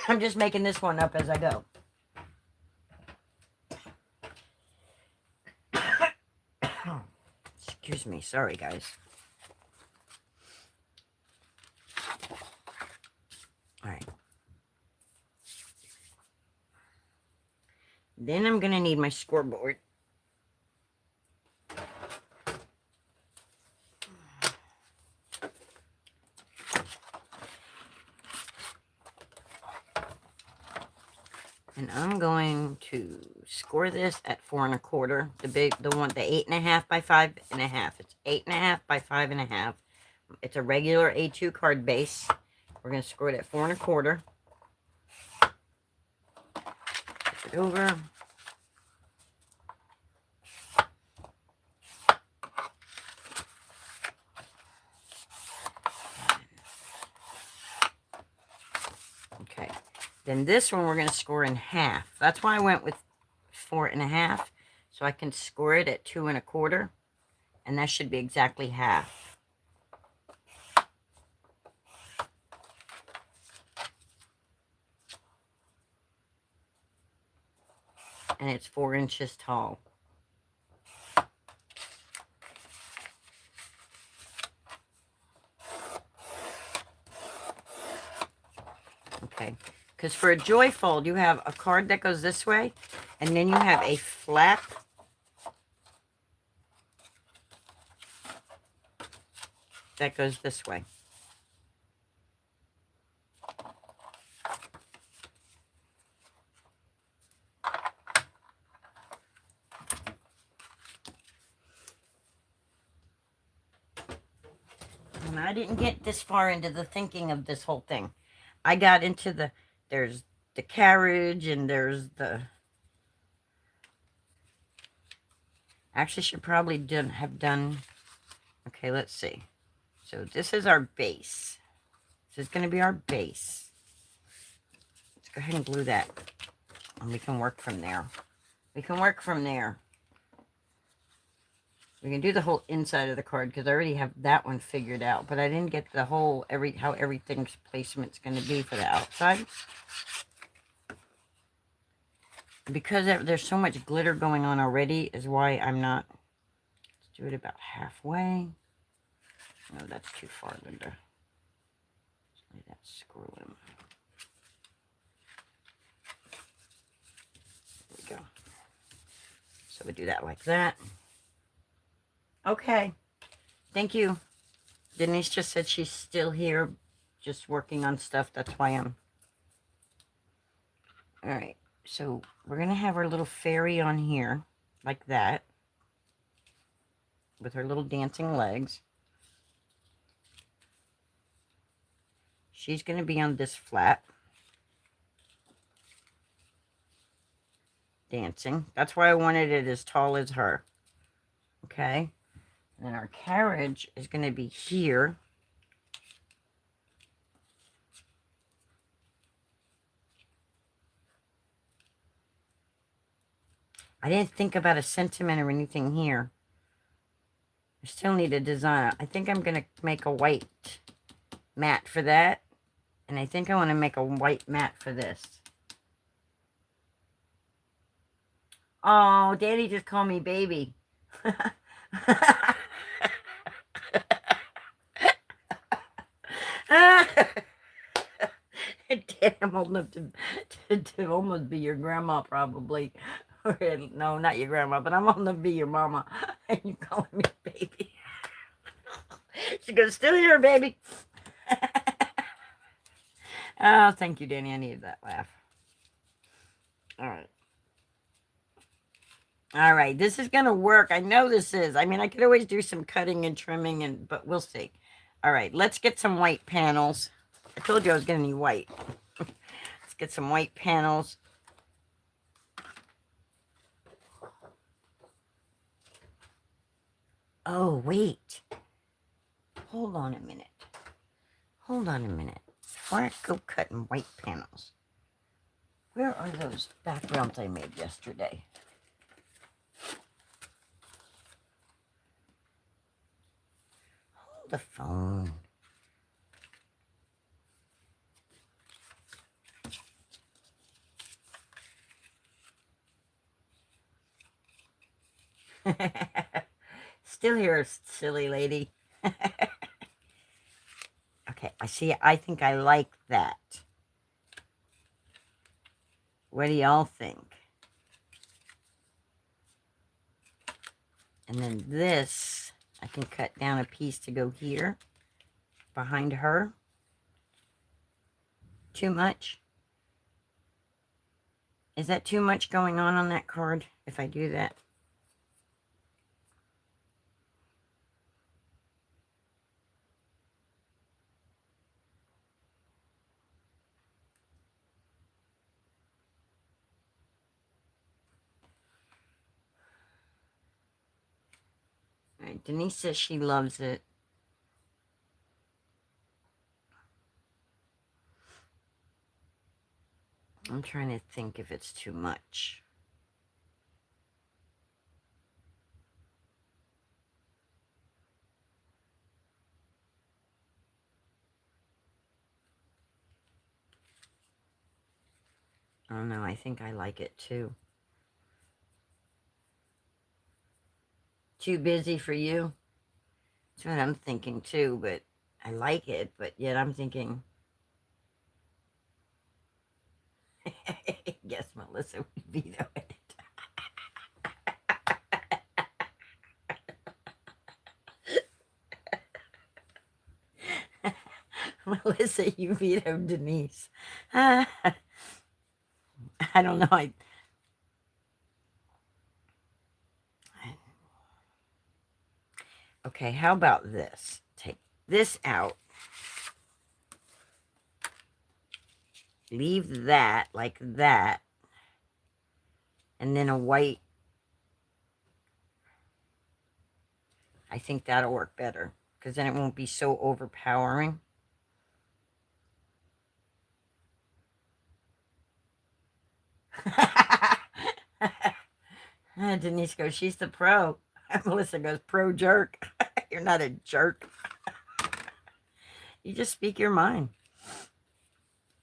I'm just making this one up as I go. Excuse me. Sorry, guys. All right. Then I'm going to need my scoreboard. And I'm going to score this at 4 1/4. The 8.5 by 5.5. It's 8.5 by 5.5. It's a regular A2 card base. We're going to score it at 4 1/4. Flip it over. Okay. Then this one we're going to score in half. That's why I went with 4.5. So I can score it at 2 1/4. And that should be exactly half. And it's 4 inches tall. Okay, because for a joy fold, you have a card that goes this way, and then you have a flap that goes this way. And I didn't get this far into the thinking of this whole thing. I got into there's the carriage and there's the... Actually, should probably have done... Okay, let's see. So this is our base. This is going to be our base. Let's go ahead and glue that. And we can work from there. We can work from there. We can do the whole inside of the card because I already have that one figured out. But I didn't get the whole, how everything's placement's going to be for the outside. Because there's so much glitter going on already is why I'm not... Let's do it about halfway. No, that's too far, Linda. Let that screw in. There we go. So we do that like that. Okay. Thank you. Denise just said she's still here, just working on stuff. That's why I'm... All right. So we're going to have our little fairy on here, like that, with her little dancing legs. She's going to be on this flat, dancing. That's why I wanted it as tall as her. Okay. And then our carriage is going to be here. I didn't think about a sentiment or anything here. I still need a design. I think I'm going to make a white mat for that. And I think I want to make a white mat for this. Oh, Daddy just called me baby. Daddy, I'm old enough to almost be your grandma, probably. No, not your grandma, but I'm old enough to be your mama. And you calling me baby. She goes, still here, baby. Oh, thank you, Danny. I needed that laugh. All right. All right. This is going to work. I know this is. I mean, I could always do some cutting and trimming, but we'll see. All right. Let's get some white panels. I told you I was going to need white. Let's get some white panels. Oh, wait. Hold on a minute. Hold on a minute. Before I go cutting white panels, where are those backgrounds I made yesterday? Hold the phone. Still here, silly lady. Okay, I think I like that. What do y'all think? And then this, I can cut down a piece to go here, behind her. Too much? Is that too much going on that card, if I do that? All right, Denise says she loves it. I'm trying to think if it's too much. I don't know. I think I like it too. Too busy for you? That's what I'm thinking too, but I like it, but yet I'm thinking... Yes, Melissa would veto it. Melissa, you vetoed Denise. I don't know. Okay, how about this? this out. Leave that like that. And then a white. I think that'll work better because then it won't be so overpowering. Denise goes, she's the pro. Melissa goes, pro jerk. You're not a jerk. You just speak your mind.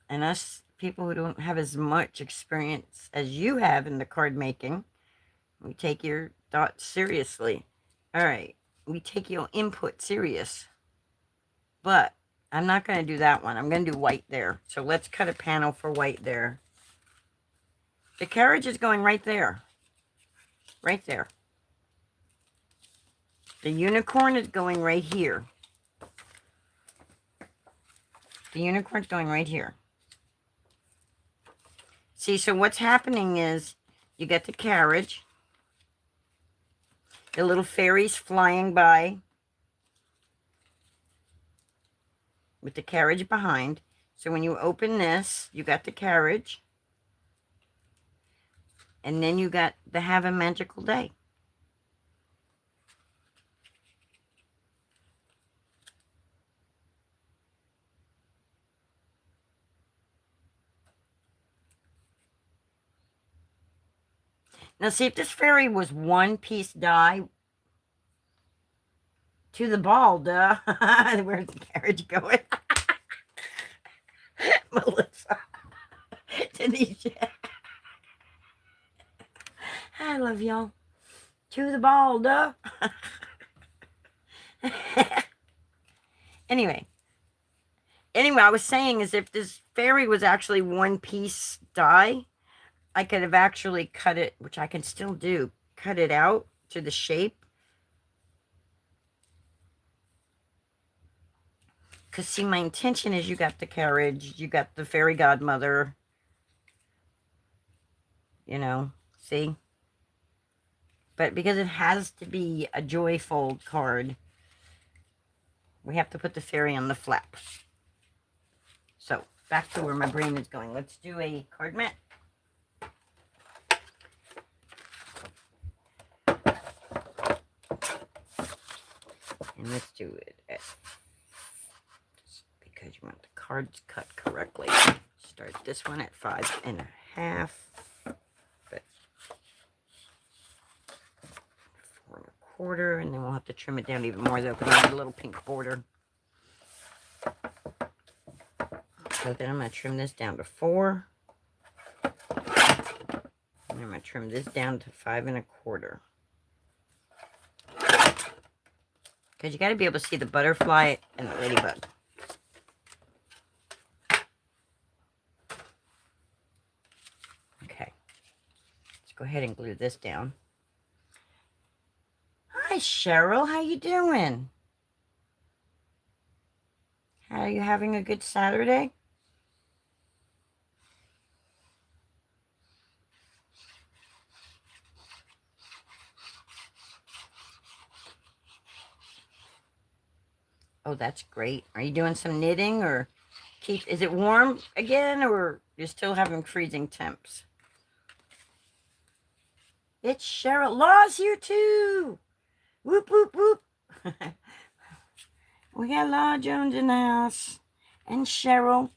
And us people who don't have as much experience as you have in the card making, we take your thoughts seriously. All right. We take your input serious. But I'm not going to do that one. I'm going to do white there. So let's cut a panel for white there. The carriage is going right there. Right there. The unicorn is going right here. The unicorn's going right here. See, so what's happening is you get the carriage. The little fairies flying by with the carriage behind. So when you open this, you got the carriage. And then you got the Have a Magical Day. Now, see, if this fairy was one piece die, to the ball, duh. Where's the carriage going? Melissa. Denise. I love y'all. To the ball, duh. Anyway, I was saying is if this fairy was actually one piece die, I could have actually cut it, which I can still do, cut it out to the shape. Because, see, my intention is you got the carriage, you got the fairy godmother, you know, see? But because it has to be a joy fold card, we have to put the fairy on the flap. So, back to where my brain is going. Let's do a card mat. And let's do it at, because you want the cards cut correctly. Start this one at 5.5. But 4.25, and then we'll have to trim it down even more though, because I have a little pink border. So then I'm going to trim this down to 4. And I'm going to trim this down to 5.25. Because you got to be able to see the butterfly and the ladybug. Okay. Let's go ahead and glue this down. Hi, Cheryl. How you doing? Are you having a good Saturday? Oh, that's great. Are you doing some knitting or is it warm again or you're still having freezing temps? It's Cheryl. Law's here too. Whoop, whoop, whoop. We got Law Jones in the house and Cheryl.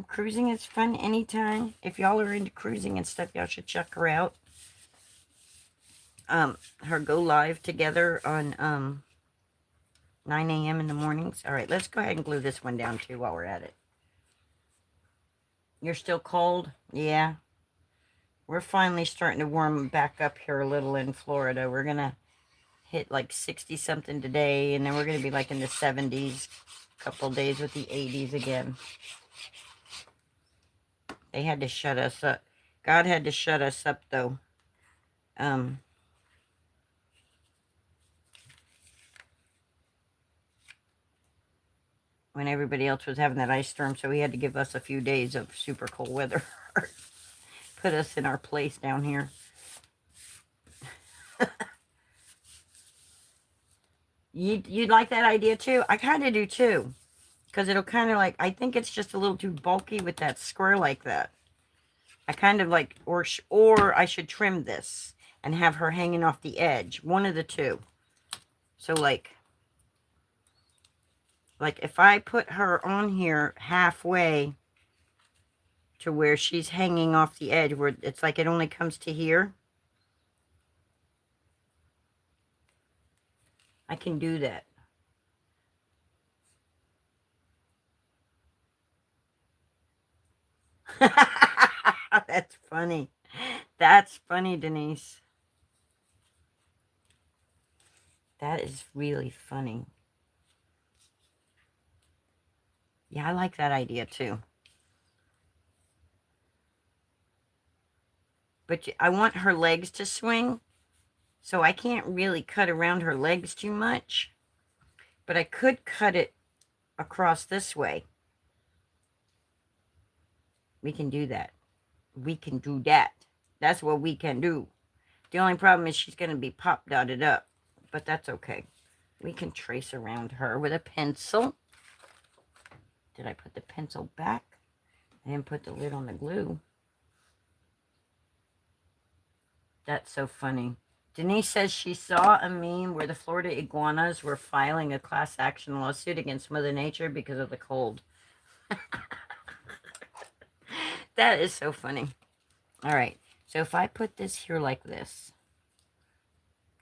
Cruising is fun anytime. If y'all are into cruising and stuff, y'all should check her out. Her go live together on 9 a.m. in the mornings. All right, let's go ahead and glue this one down too while we're at it. You're still cold? Yeah. We're finally starting to warm back up here a little in Florida. We're going to hit like 60 something today, and then we're going to be like in the 70s a couple days with the 80s again. They had to shut us up. God had to shut us up though. When everybody else was having that ice storm, so he had to give us a few days of super cold weather. Put us in our place down here. You'd like that idea too? I kind of do too. Because it'll kind of like, I think it's just a little too bulky with that square like that. I kind of like, or I should trim this and have her hanging off the edge. One of the two. So like if I put her on here halfway to where she's hanging off the edge, where it's like it only comes to here, I can do that. That's funny. That's funny, Denise. That is really funny. Yeah, I like that idea too. But I want her legs to swing, so I can't really cut around her legs too much. But I could cut it across this way. We can do that. We can do that. That's what we can do. The only problem is she's going to be pop dotted up, but that's okay. We can trace around her with a pencil. Did I put the pencil back? I didn't put the lid on the glue. That's so funny. Denise says she saw a meme where the Florida iguanas were filing a class action lawsuit against Mother Nature because of the cold. That is so funny. All right. So if I put this here like this,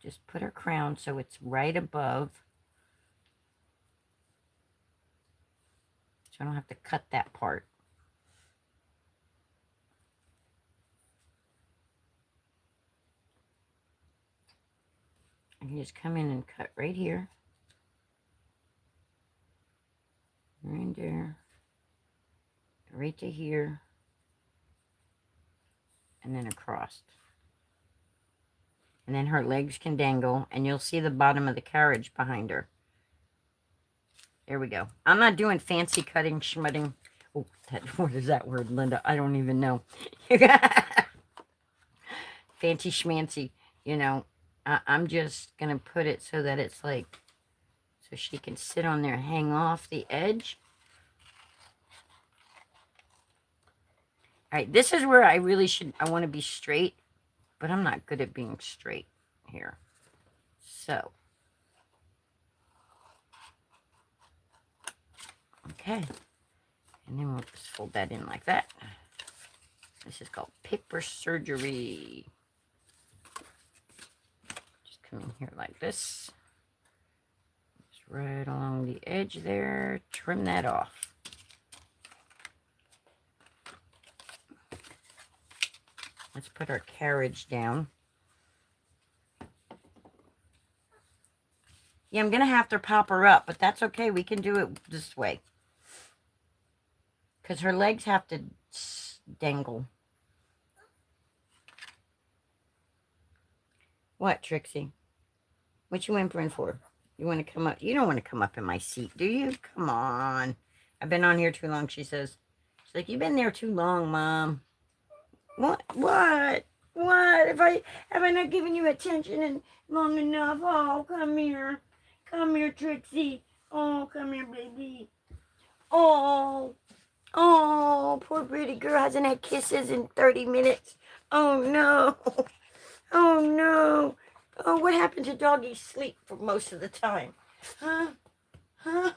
just put her crown so it's right above. So I don't have to cut that part. I can just come in and cut right here. Right there. Right to here. And then across. And then her legs can dangle, and you'll see the bottom of the carriage behind her. There we go. I'm not doing fancy cutting, schmudding. Oh, what is that word, Linda? I don't even know. Fancy schmancy, you know. I'm just going to put it so that it's like, so she can sit on there, hang off the edge. All right, this is where I really I want to be straight, but I'm not good at being straight here. So, okay. And then we'll just fold that in like that. This is called paper surgery. Just come in here like this. Just right along the edge there. Trim that off. Let's put our carriage down. Yeah, I'm going to have to pop her up, but that's okay. We can do it this way. Because her legs have to dangle. What, Trixie? What you whimpering for? You want to come up? You don't want to come up in my seat, do you? Come on. I've been on here too long, she says. She's like, you've been there too long, Mom. What? What? What? Have I not given you attention and long enough? Oh, come here. Come here, Trixie. Oh, come here, baby. Oh. Oh, poor pretty girl hasn't had kisses in 30 minutes. Oh, no. Oh, no. Oh, what happened to doggy sleep for most of the time? Huh? Huh?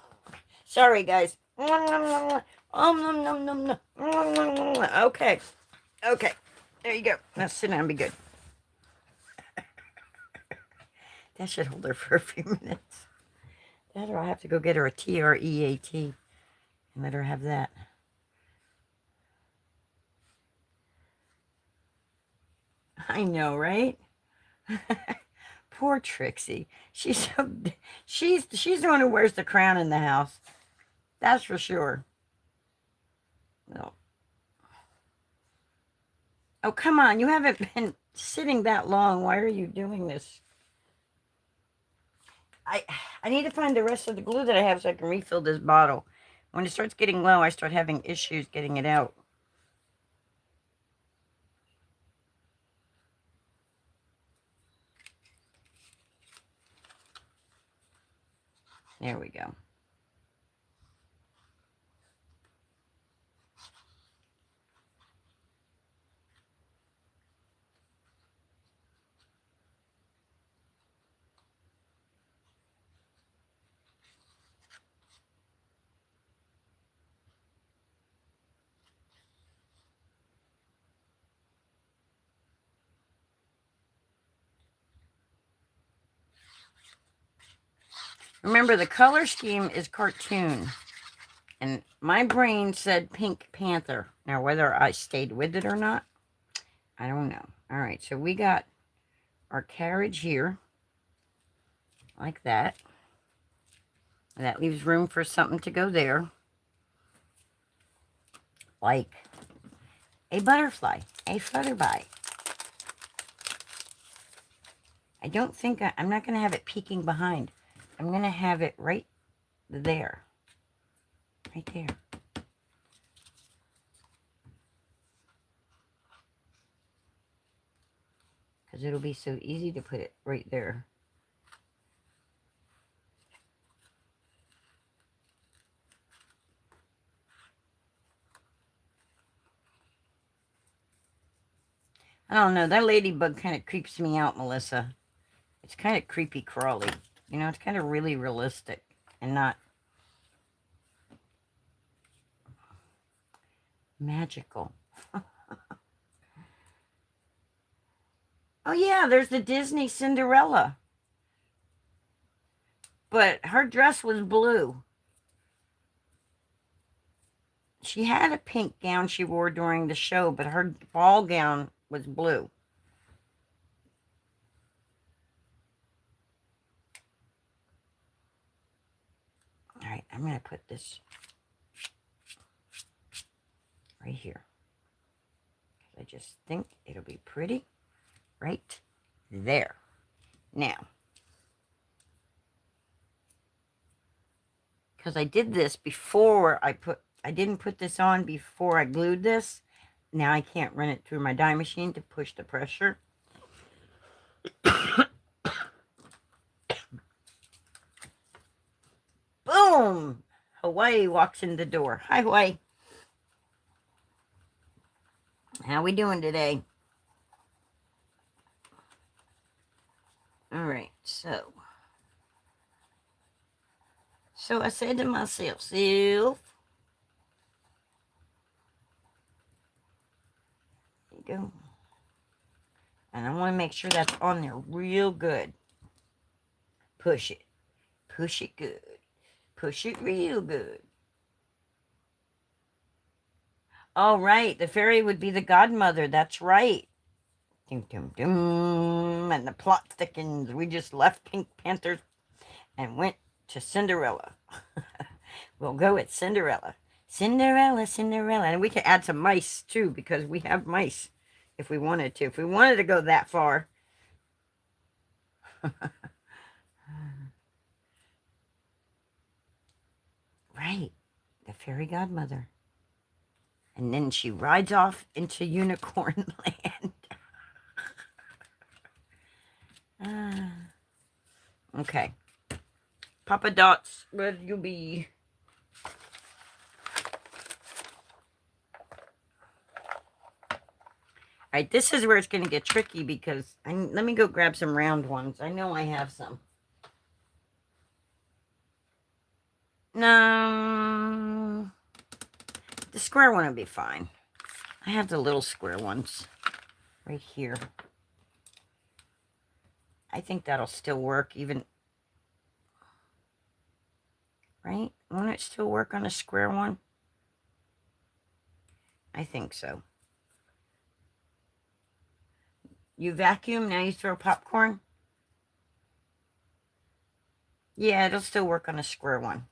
Sorry, guys. Oh, nom, nom, nom, nom. Okay. Okay. There you go. Now sit down and be good. That should hold her for a few minutes. That or I'll have to go get her a TREAT and let her have that. I know, right? Poor Trixie. She's the one who wears the crown in the house. That's for sure. No. Oh, come on. You haven't been sitting that long. Why are you doing this? I need to find the rest of the glue that I have so I can refill this bottle. When it starts getting low, I start having issues getting it out. There we go. Remember, the color scheme is cartoon. And my brain said Pink Panther. Now, whether I stayed with it or not, I don't know. All right, so we got our carriage here, like that. And that leaves room for something to go there, like a butterfly, a flutterby. I don't think I'm not going to have it peeking behind. I'm going to have it right there. Right there. Because it'll be so easy to put it right there. I don't know. That ladybug kind of creeps me out, Melissa. It's kind of creepy crawly. You know, it's kind of really realistic and not magical. Oh, yeah, there's the Disney Cinderella. But her dress was blue. She had a pink gown she wore during the show, but her ball gown was blue. All right, I'm going to put this right here. I just think it'll be pretty right there. Now, because I did this before I didn't put this on before I glued this. Now I can't run it through my die machine to push the pressure. Boom! Hawaii walks in the door. Hi, Hawaii. How we doing today? All right, so I said to myself, Sylph, there you go. And I want to make sure that's on there real good. Push it. Push it good. Push it real good. All right, the fairy would be the godmother. That's right. Dum, dum, dum. And the plot thickens. We just left Pink Panther and went to Cinderella. We'll go with Cinderella. Cinderella, Cinderella. And we can add some mice, too, because we have mice if we wanted to. If we wanted to go that far. Right. The fairy godmother. And then she rides off into Unicorn Land. Okay. Papa Dots, where'd you be? All right, this is where it's going to get tricky because let me go grab some round ones. I know I have some. No, the square one will be fine. I have the little square ones right here. I think that'll still work even, right? Won't it still work on a square one? I think so. You vacuum, now you throw popcorn? Yeah, it'll still work on a square one.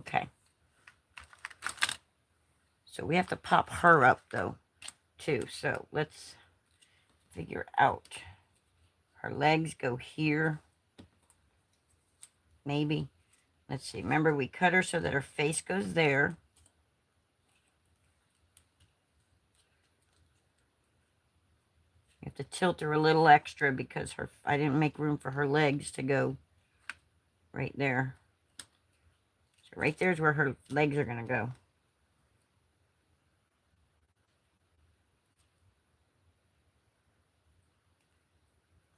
Okay. So we have to pop her up, though, too. So let's figure out. Her legs go here. Maybe. Let's see. Remember, we cut her so that her face goes there. You have to tilt her a little extra because I didn't make room for her legs to go right there. So right there's where her legs are going to go.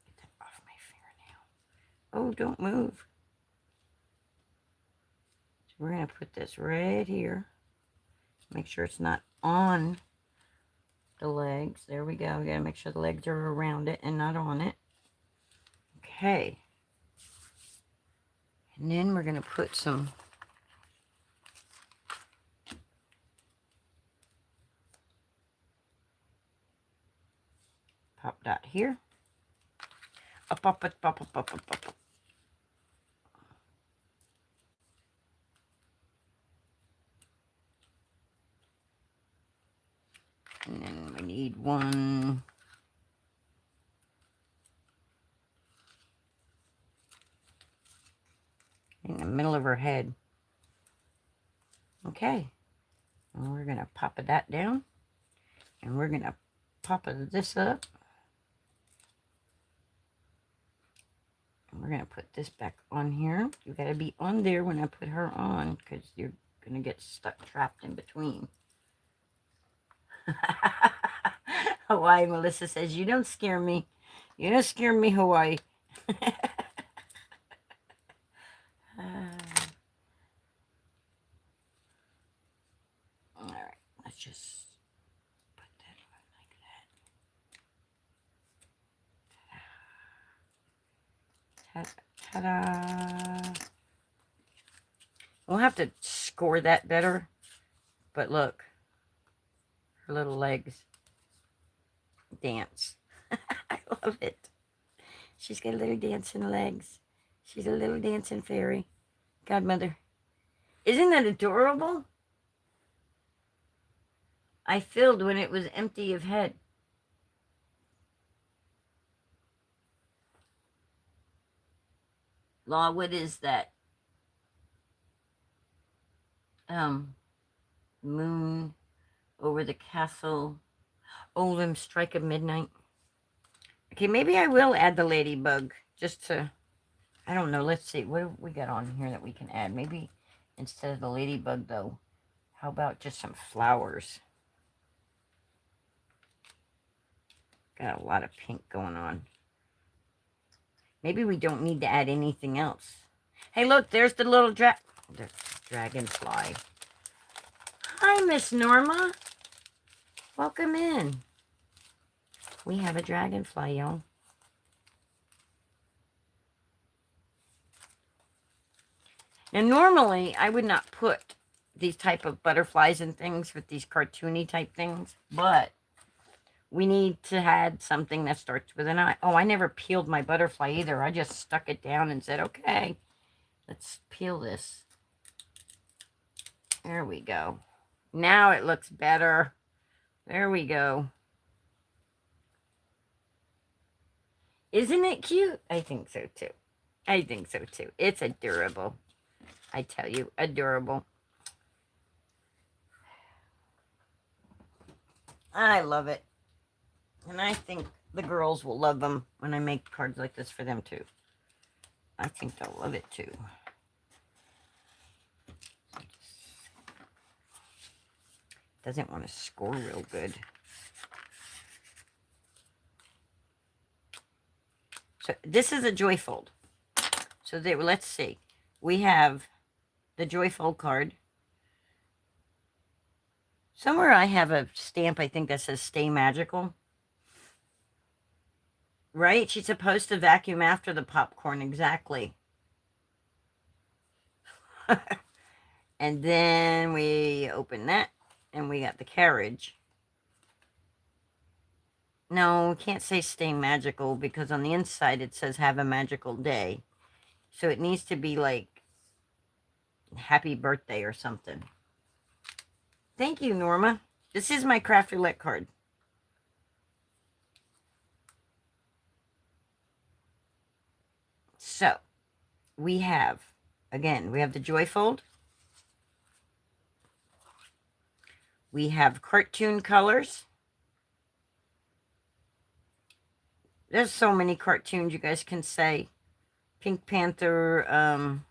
Get that off my fingernail. Oh, don't move. So we're going to put this right here. Make sure it's not on the legs. There we go. We got to make sure the legs are around it and not on it. Okay. And then we're going to put some pop dot here. Up, up, up, up, up, up, up, up. And then we need one in the middle of her head. Okay. And we're going to pop that down. And we're going to pop this up. And we're going to put this back on here. You got to be on there when I put her on, because you're going to get stuck trapped in between. Hawaii, Melissa says, you don't scare me. You don't scare me, Hawaii. All right, let's just put that on like that. Ta-da. We'll have to score that better, but look, her little legs dance. I love it. She's got little dancing legs. She's a little dancing fairy. Godmother. Isn't that adorable? I filled when it was empty of head. Law, what is that? Moon over the castle. Oldham strike of midnight. Okay, maybe I will add the ladybug just to, I don't know. Let's see. What have we got on here that we can add? Maybe instead of the ladybug, though, how about just some flowers? Got a lot of pink going on. Maybe we don't need to add anything else. Hey, look, there's the little dragonfly. Hi, Miss Norma. Welcome in. We have a dragonfly, y'all. Now, normally, I would not put these type of butterflies and things with these cartoony type things, but we need to add something that starts with an I. Oh, I never peeled my butterfly either. I just stuck it down and said, okay, let's peel this. There we go. Now it looks better. There we go. Isn't it cute? I think so too. I think so too. It's adorable. I tell you, adorable. I love it. And I think the girls will love them when I make cards like this for them too. I think they'll love it too. Doesn't want to score real good. So this is a Joyfold. So there, let's see. We have the Joyfold card. Somewhere I have a stamp, I think, that says Stay Magical. Right? She's supposed to vacuum after the popcorn, exactly. And then we open that, and we got the carriage. No, we can't say Stay Magical, because on the inside it says Have a Magical Day. So it needs to be like Happy Birthday or something. Thank you, Norma. This is my Craft Roulette card. So, we have, again, we have the Joyfold. We have cartoon colors. There's so many cartoons you guys can say. Pink Panther,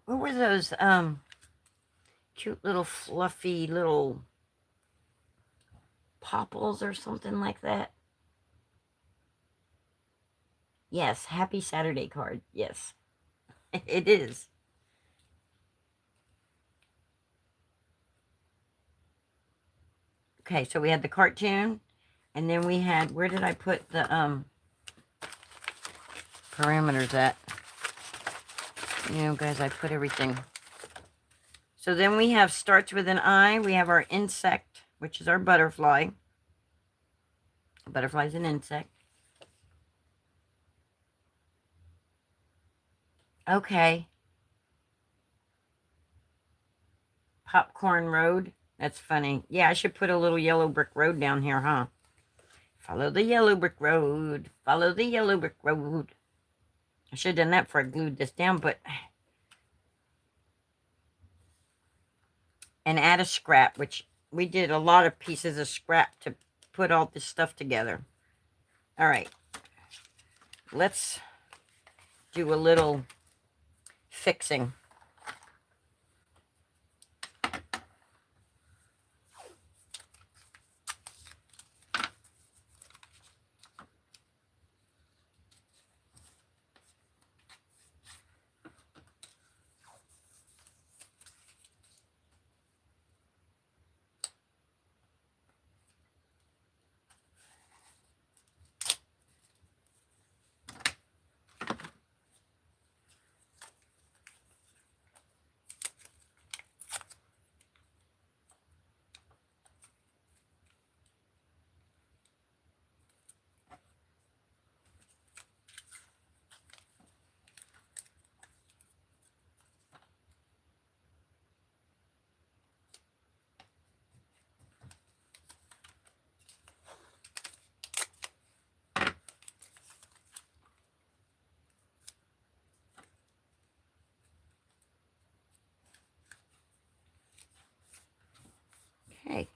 what were those, cute little fluffy little popples or something like that? Yes, happy Saturday card. Yes, it is. Okay, so we had the cartoon, and then we had, where did I put the parameters at? You know, guys, I put everything. So then we have starts with an I. We have our insect, which is our butterfly. Butterfly is an insect. Okay. Popcorn Road. That's funny. Yeah, I should put a little yellow brick road down here, huh? Follow the yellow brick road. Follow the yellow brick road. I should have done that before I glued this down, but... And add a scrap, which we did a lot of pieces of scrap to put all this stuff together. All right. Let's do a little fixing. Okay.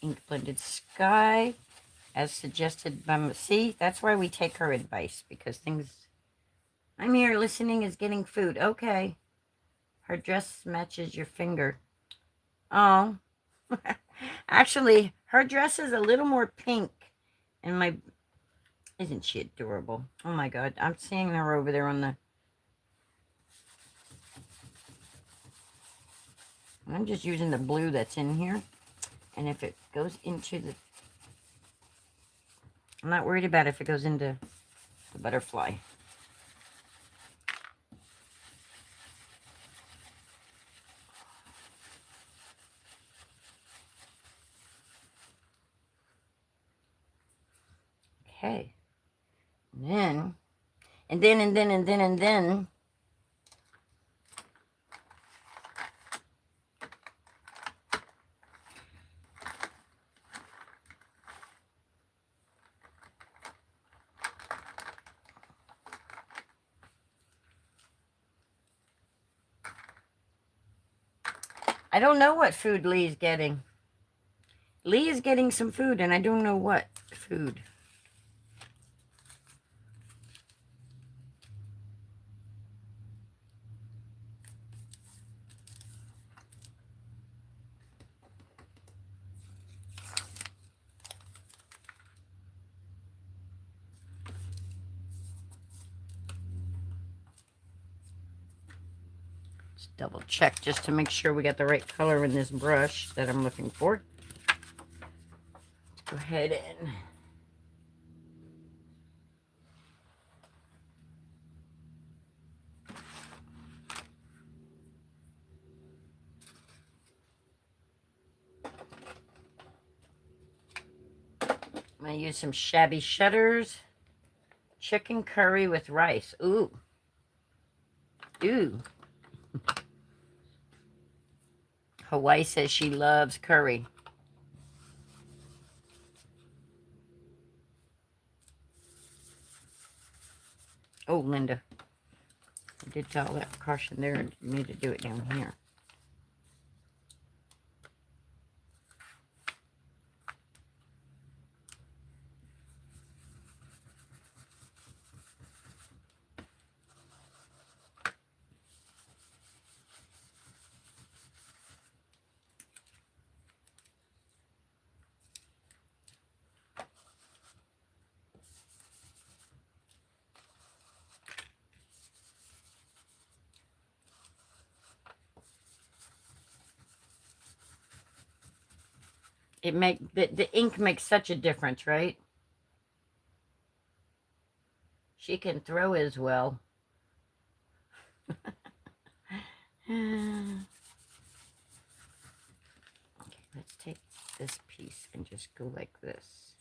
Ink blended sky, as suggested by... See, that's why we take her advice, because things... I'm here listening is getting food. Okay. Her dress matches your finger. Oh. Actually, her dress is a little more pink. And my... Isn't she adorable? Oh my god. I'm seeing her over there on the... I'm just using the blue that's in here. And if it goes into the... I'm not worried about if it goes into the butterfly. Okay. And then, I don't know what food Lee's getting. Lee is getting some food, and I don't know what food. Let's double check just to make sure we got the right color in this brush that I'm looking for. Let's go ahead and... I'm going to use some shabby shutters. Chicken curry with rice. Ooh. Ooh. Hawaii says she loves curry. Linda. I did all that caution there and you need to do it down here. The ink makes such a difference, right? She can throw as well. Okay, let's take this piece and just go like this.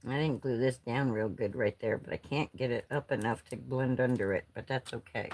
I didn't glue this down real good right there, but I can't get it up enough to blend under it, but that's okay.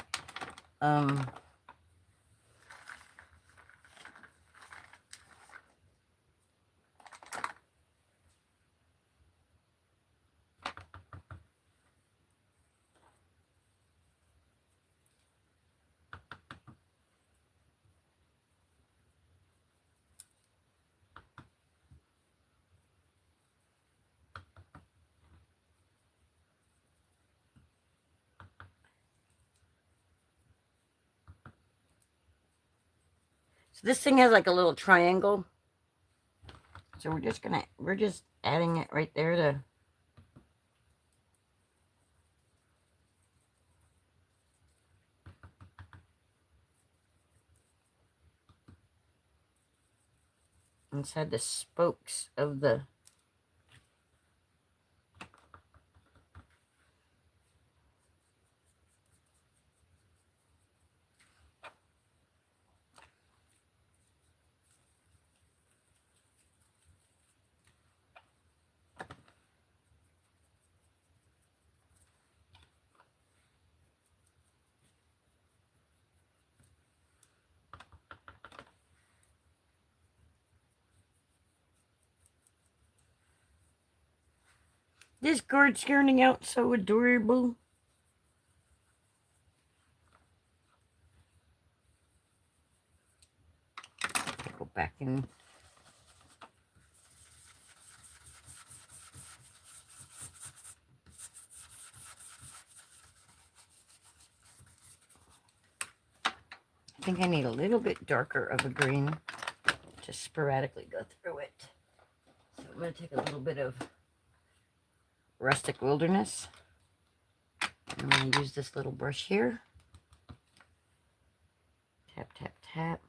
So this thing has like a little triangle. So we're just adding it right there to inside the spokes of the this card's turning out so adorable. Go back in. I think I need a little bit darker of a green to sporadically go through it. So I'm going to take a little bit of Rustic Wilderness. I'm going to use this little brush here. Tap, tap, tap.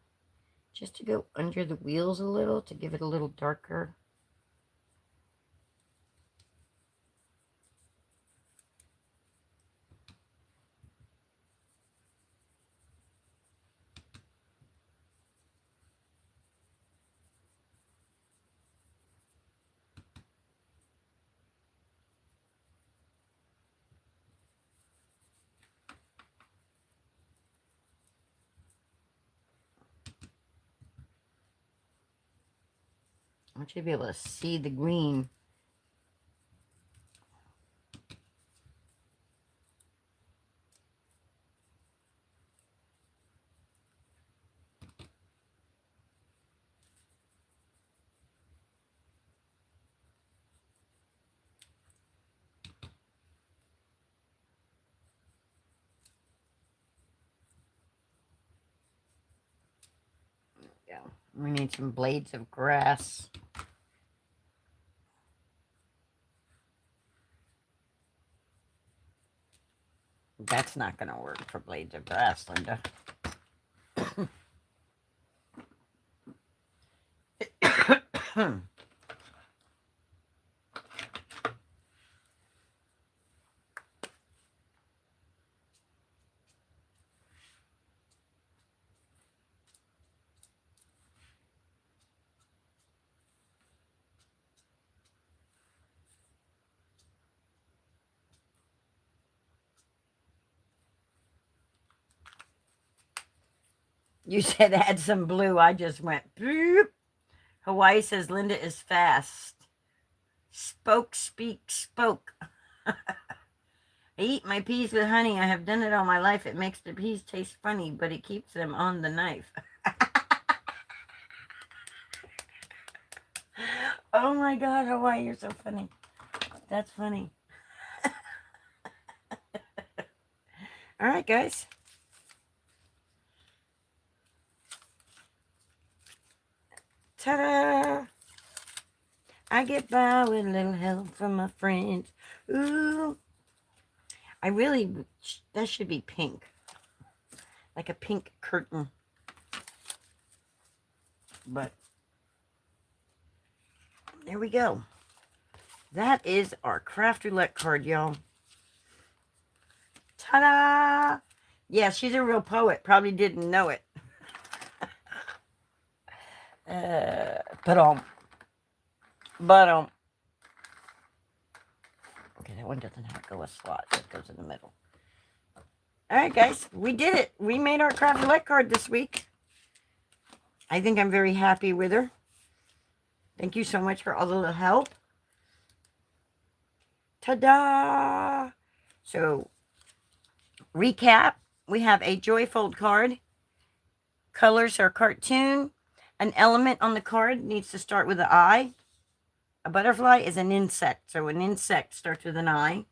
Just to go under the wheels a little to give it a little darker. I want you to be able to see the green. Yeah, we need some blades of grass. That's not going to work for blades of grass, Linda. You said add some blue. I just went bloop. Hawaii says Linda is fast. Spoke, speak, spoke. I eat my peas with honey. I have done it all my life. It makes the peas taste funny, but it keeps them on the knife. Oh my God, Hawaii, you're so funny. That's funny. All right, guys. Ta-da! I get by with a little help from my friends. Ooh. I really, that should be pink. Like a pink curtain. But, there we go. That is our craft roulette card, y'all. Ta-da! Yeah, she's a real poet. Probably didn't know it. But okay, that one doesn't have to go a slot. That goes in the middle. All right, guys, we did it. We made our craft roulette card this week. I think I'm very happy with her. Thank you so much for all the help. Ta-da! So, recap. We have a Joyfold card. Colors are cartoon. An element on the card needs to start with an I. A butterfly is an insect, so an insect starts with an I.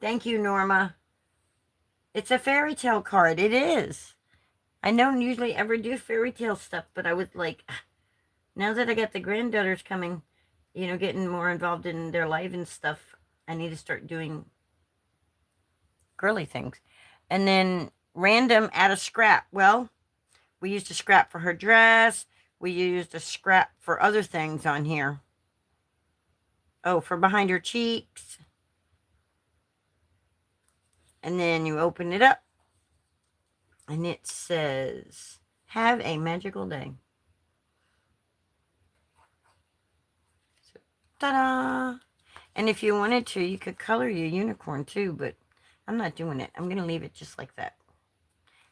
Thank you, Norma. It's a fairy tale card. It is. I don't usually ever do fairy tale stuff, but I was like, now that I got the granddaughters coming, you know, getting more involved in their life and stuff, I need to start doing girly things. And then random, add a scrap. Well, we used a scrap for her dress. We used a scrap for other things on here. Oh, for behind her cheeks. And then you open it up. And it says, have a magical day. So, ta-da! And if you wanted to, you could color your unicorn too, but I'm not doing it. I'm going to leave it just like that.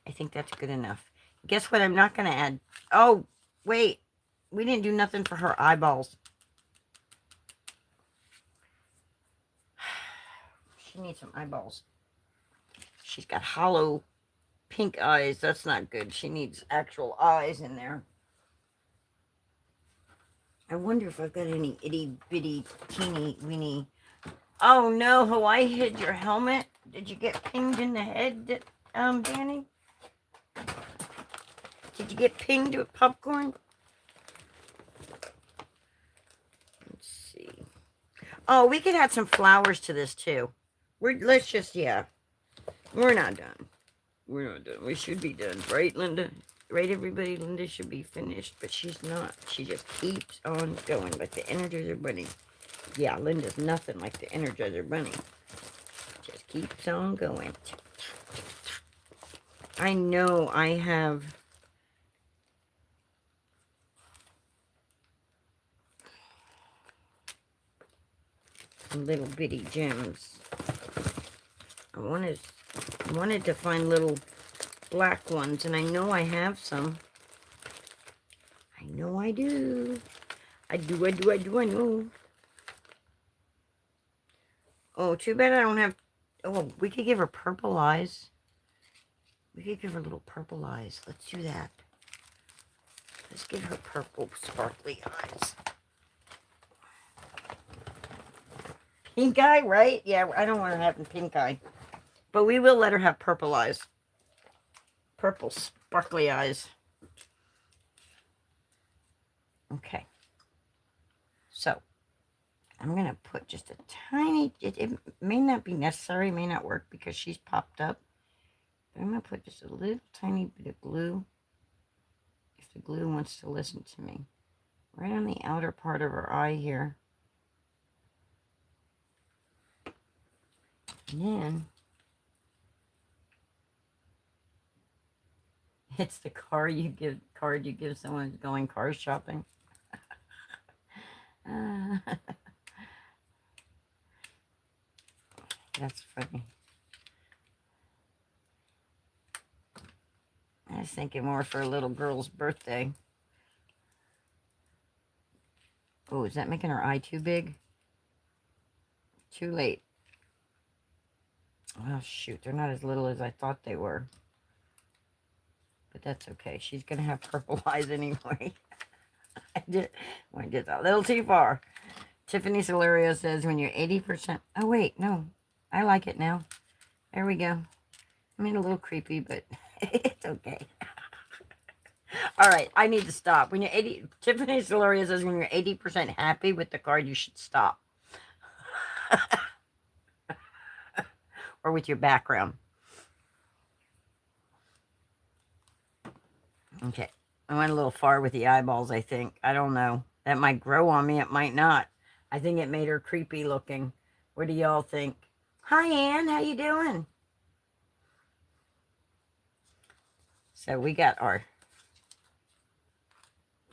I think that's good enough. Guess what I'm not going to add? Oh, wait. We didn't do nothing for her eyeballs. She needs some eyeballs. She's got hollow pink eyes. That's not good. She needs actual eyes in there. I wonder if I've got any itty bitty teeny weeny. Oh no, Hawaii hid your helmet. Did you get pinged in the head, Danny? Did you get pinged with popcorn? Let's see. Oh, we could add some flowers to this too. Let's just, yeah. We're not done. We're not done. We should be done, right, Linda? Right, everybody? Linda should be finished, but she's not. She just keeps on going like the Energizer Bunny. Yeah, Linda's nothing like the Energizer Bunny. Just keeps on going. I know I have some little bitty gems. I wanted to find little black ones, and I know I have some. I know I do. I know. Oh, too bad I don't have... Oh, we could give her purple eyes. We could give her little purple eyes. Let's do that. Let's give her purple sparkly eyes. Pink eye, right? Yeah, I don't want her having pink eye. But we will let her have purple eyes. Purple sparkly eyes. Okay. So, I'm going to put just a tiny... It may not be necessary, may not work because she's popped up. But I'm going to put just a little tiny bit of glue. If the glue wants to listen to me. Right on the outer part of her eye here. And then... It's the card you give someone who's going car shopping. That's funny. was thinking more for a little girl's birthday. Oh, is that making her eye too big? Too late. Oh, shoot. They're not as little as I thought they were. But that's okay. She's going to have purple eyes anyway. Went just a little too far. Tiffany Solario says when you're 80%... Oh, wait. No. I like it now. There we go. I mean, a little creepy, but it's okay. All right. I need to stop. When you're 80... Tiffany Solario says when you're 80% happy with the card, you should stop. Or with your background. Okay. I went a little far with the eyeballs, I think. I don't know. That might grow on me. It might not. I think it made her creepy looking. What do y'all think? Hi, Ann. How you doing? So we got our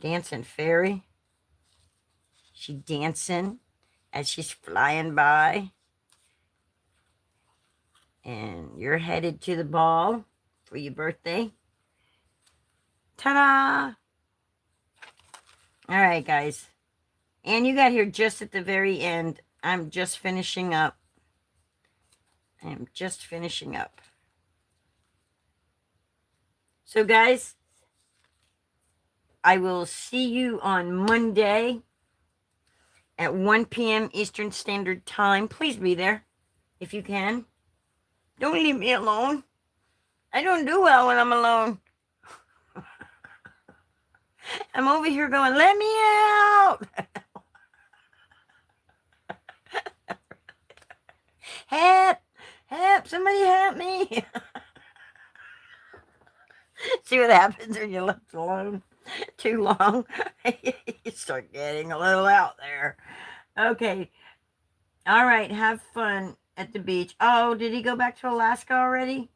dancing fairy. She dancing as she's flying by. And you're headed to the ball for your birthday. Ta-da! All right, guys. And you got here just at the very end. I'm just finishing up. So, guys, I will see you on Monday at 1 p.m. Eastern Standard Time. Please be there if you can. Don't leave me alone. I don't do well when I'm alone. I'm over here going, let me out. Help. Help. Somebody help me. See what happens when you're left alone too long? You start getting a little out there. Okay. All right. Have fun at the beach. Oh, did he go back to Alaska already?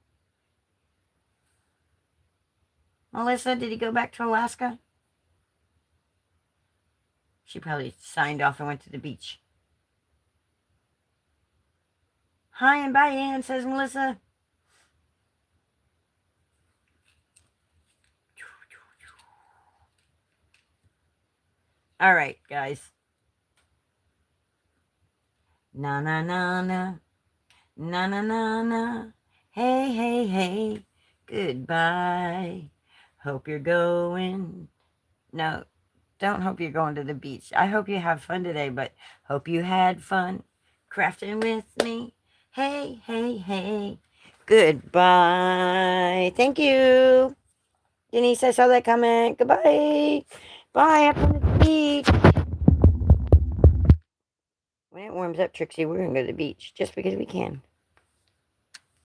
Melissa, did he go back to Alaska? She probably signed off and went to the beach. Hi and bye, Ann, says Melissa. All right, guys. Na na na na. Na na na na. Hey, hey, hey. Goodbye. Hope you're going. No, don't hope you're going to the beach. I hope you have fun today, but hope you had fun crafting with me. Hey, hey, hey. Goodbye. Thank you. Denise, I saw that comment. Goodbye. Bye. Have fun at the beach. When it warms up, Trixie, we're going to go to the beach just because we can.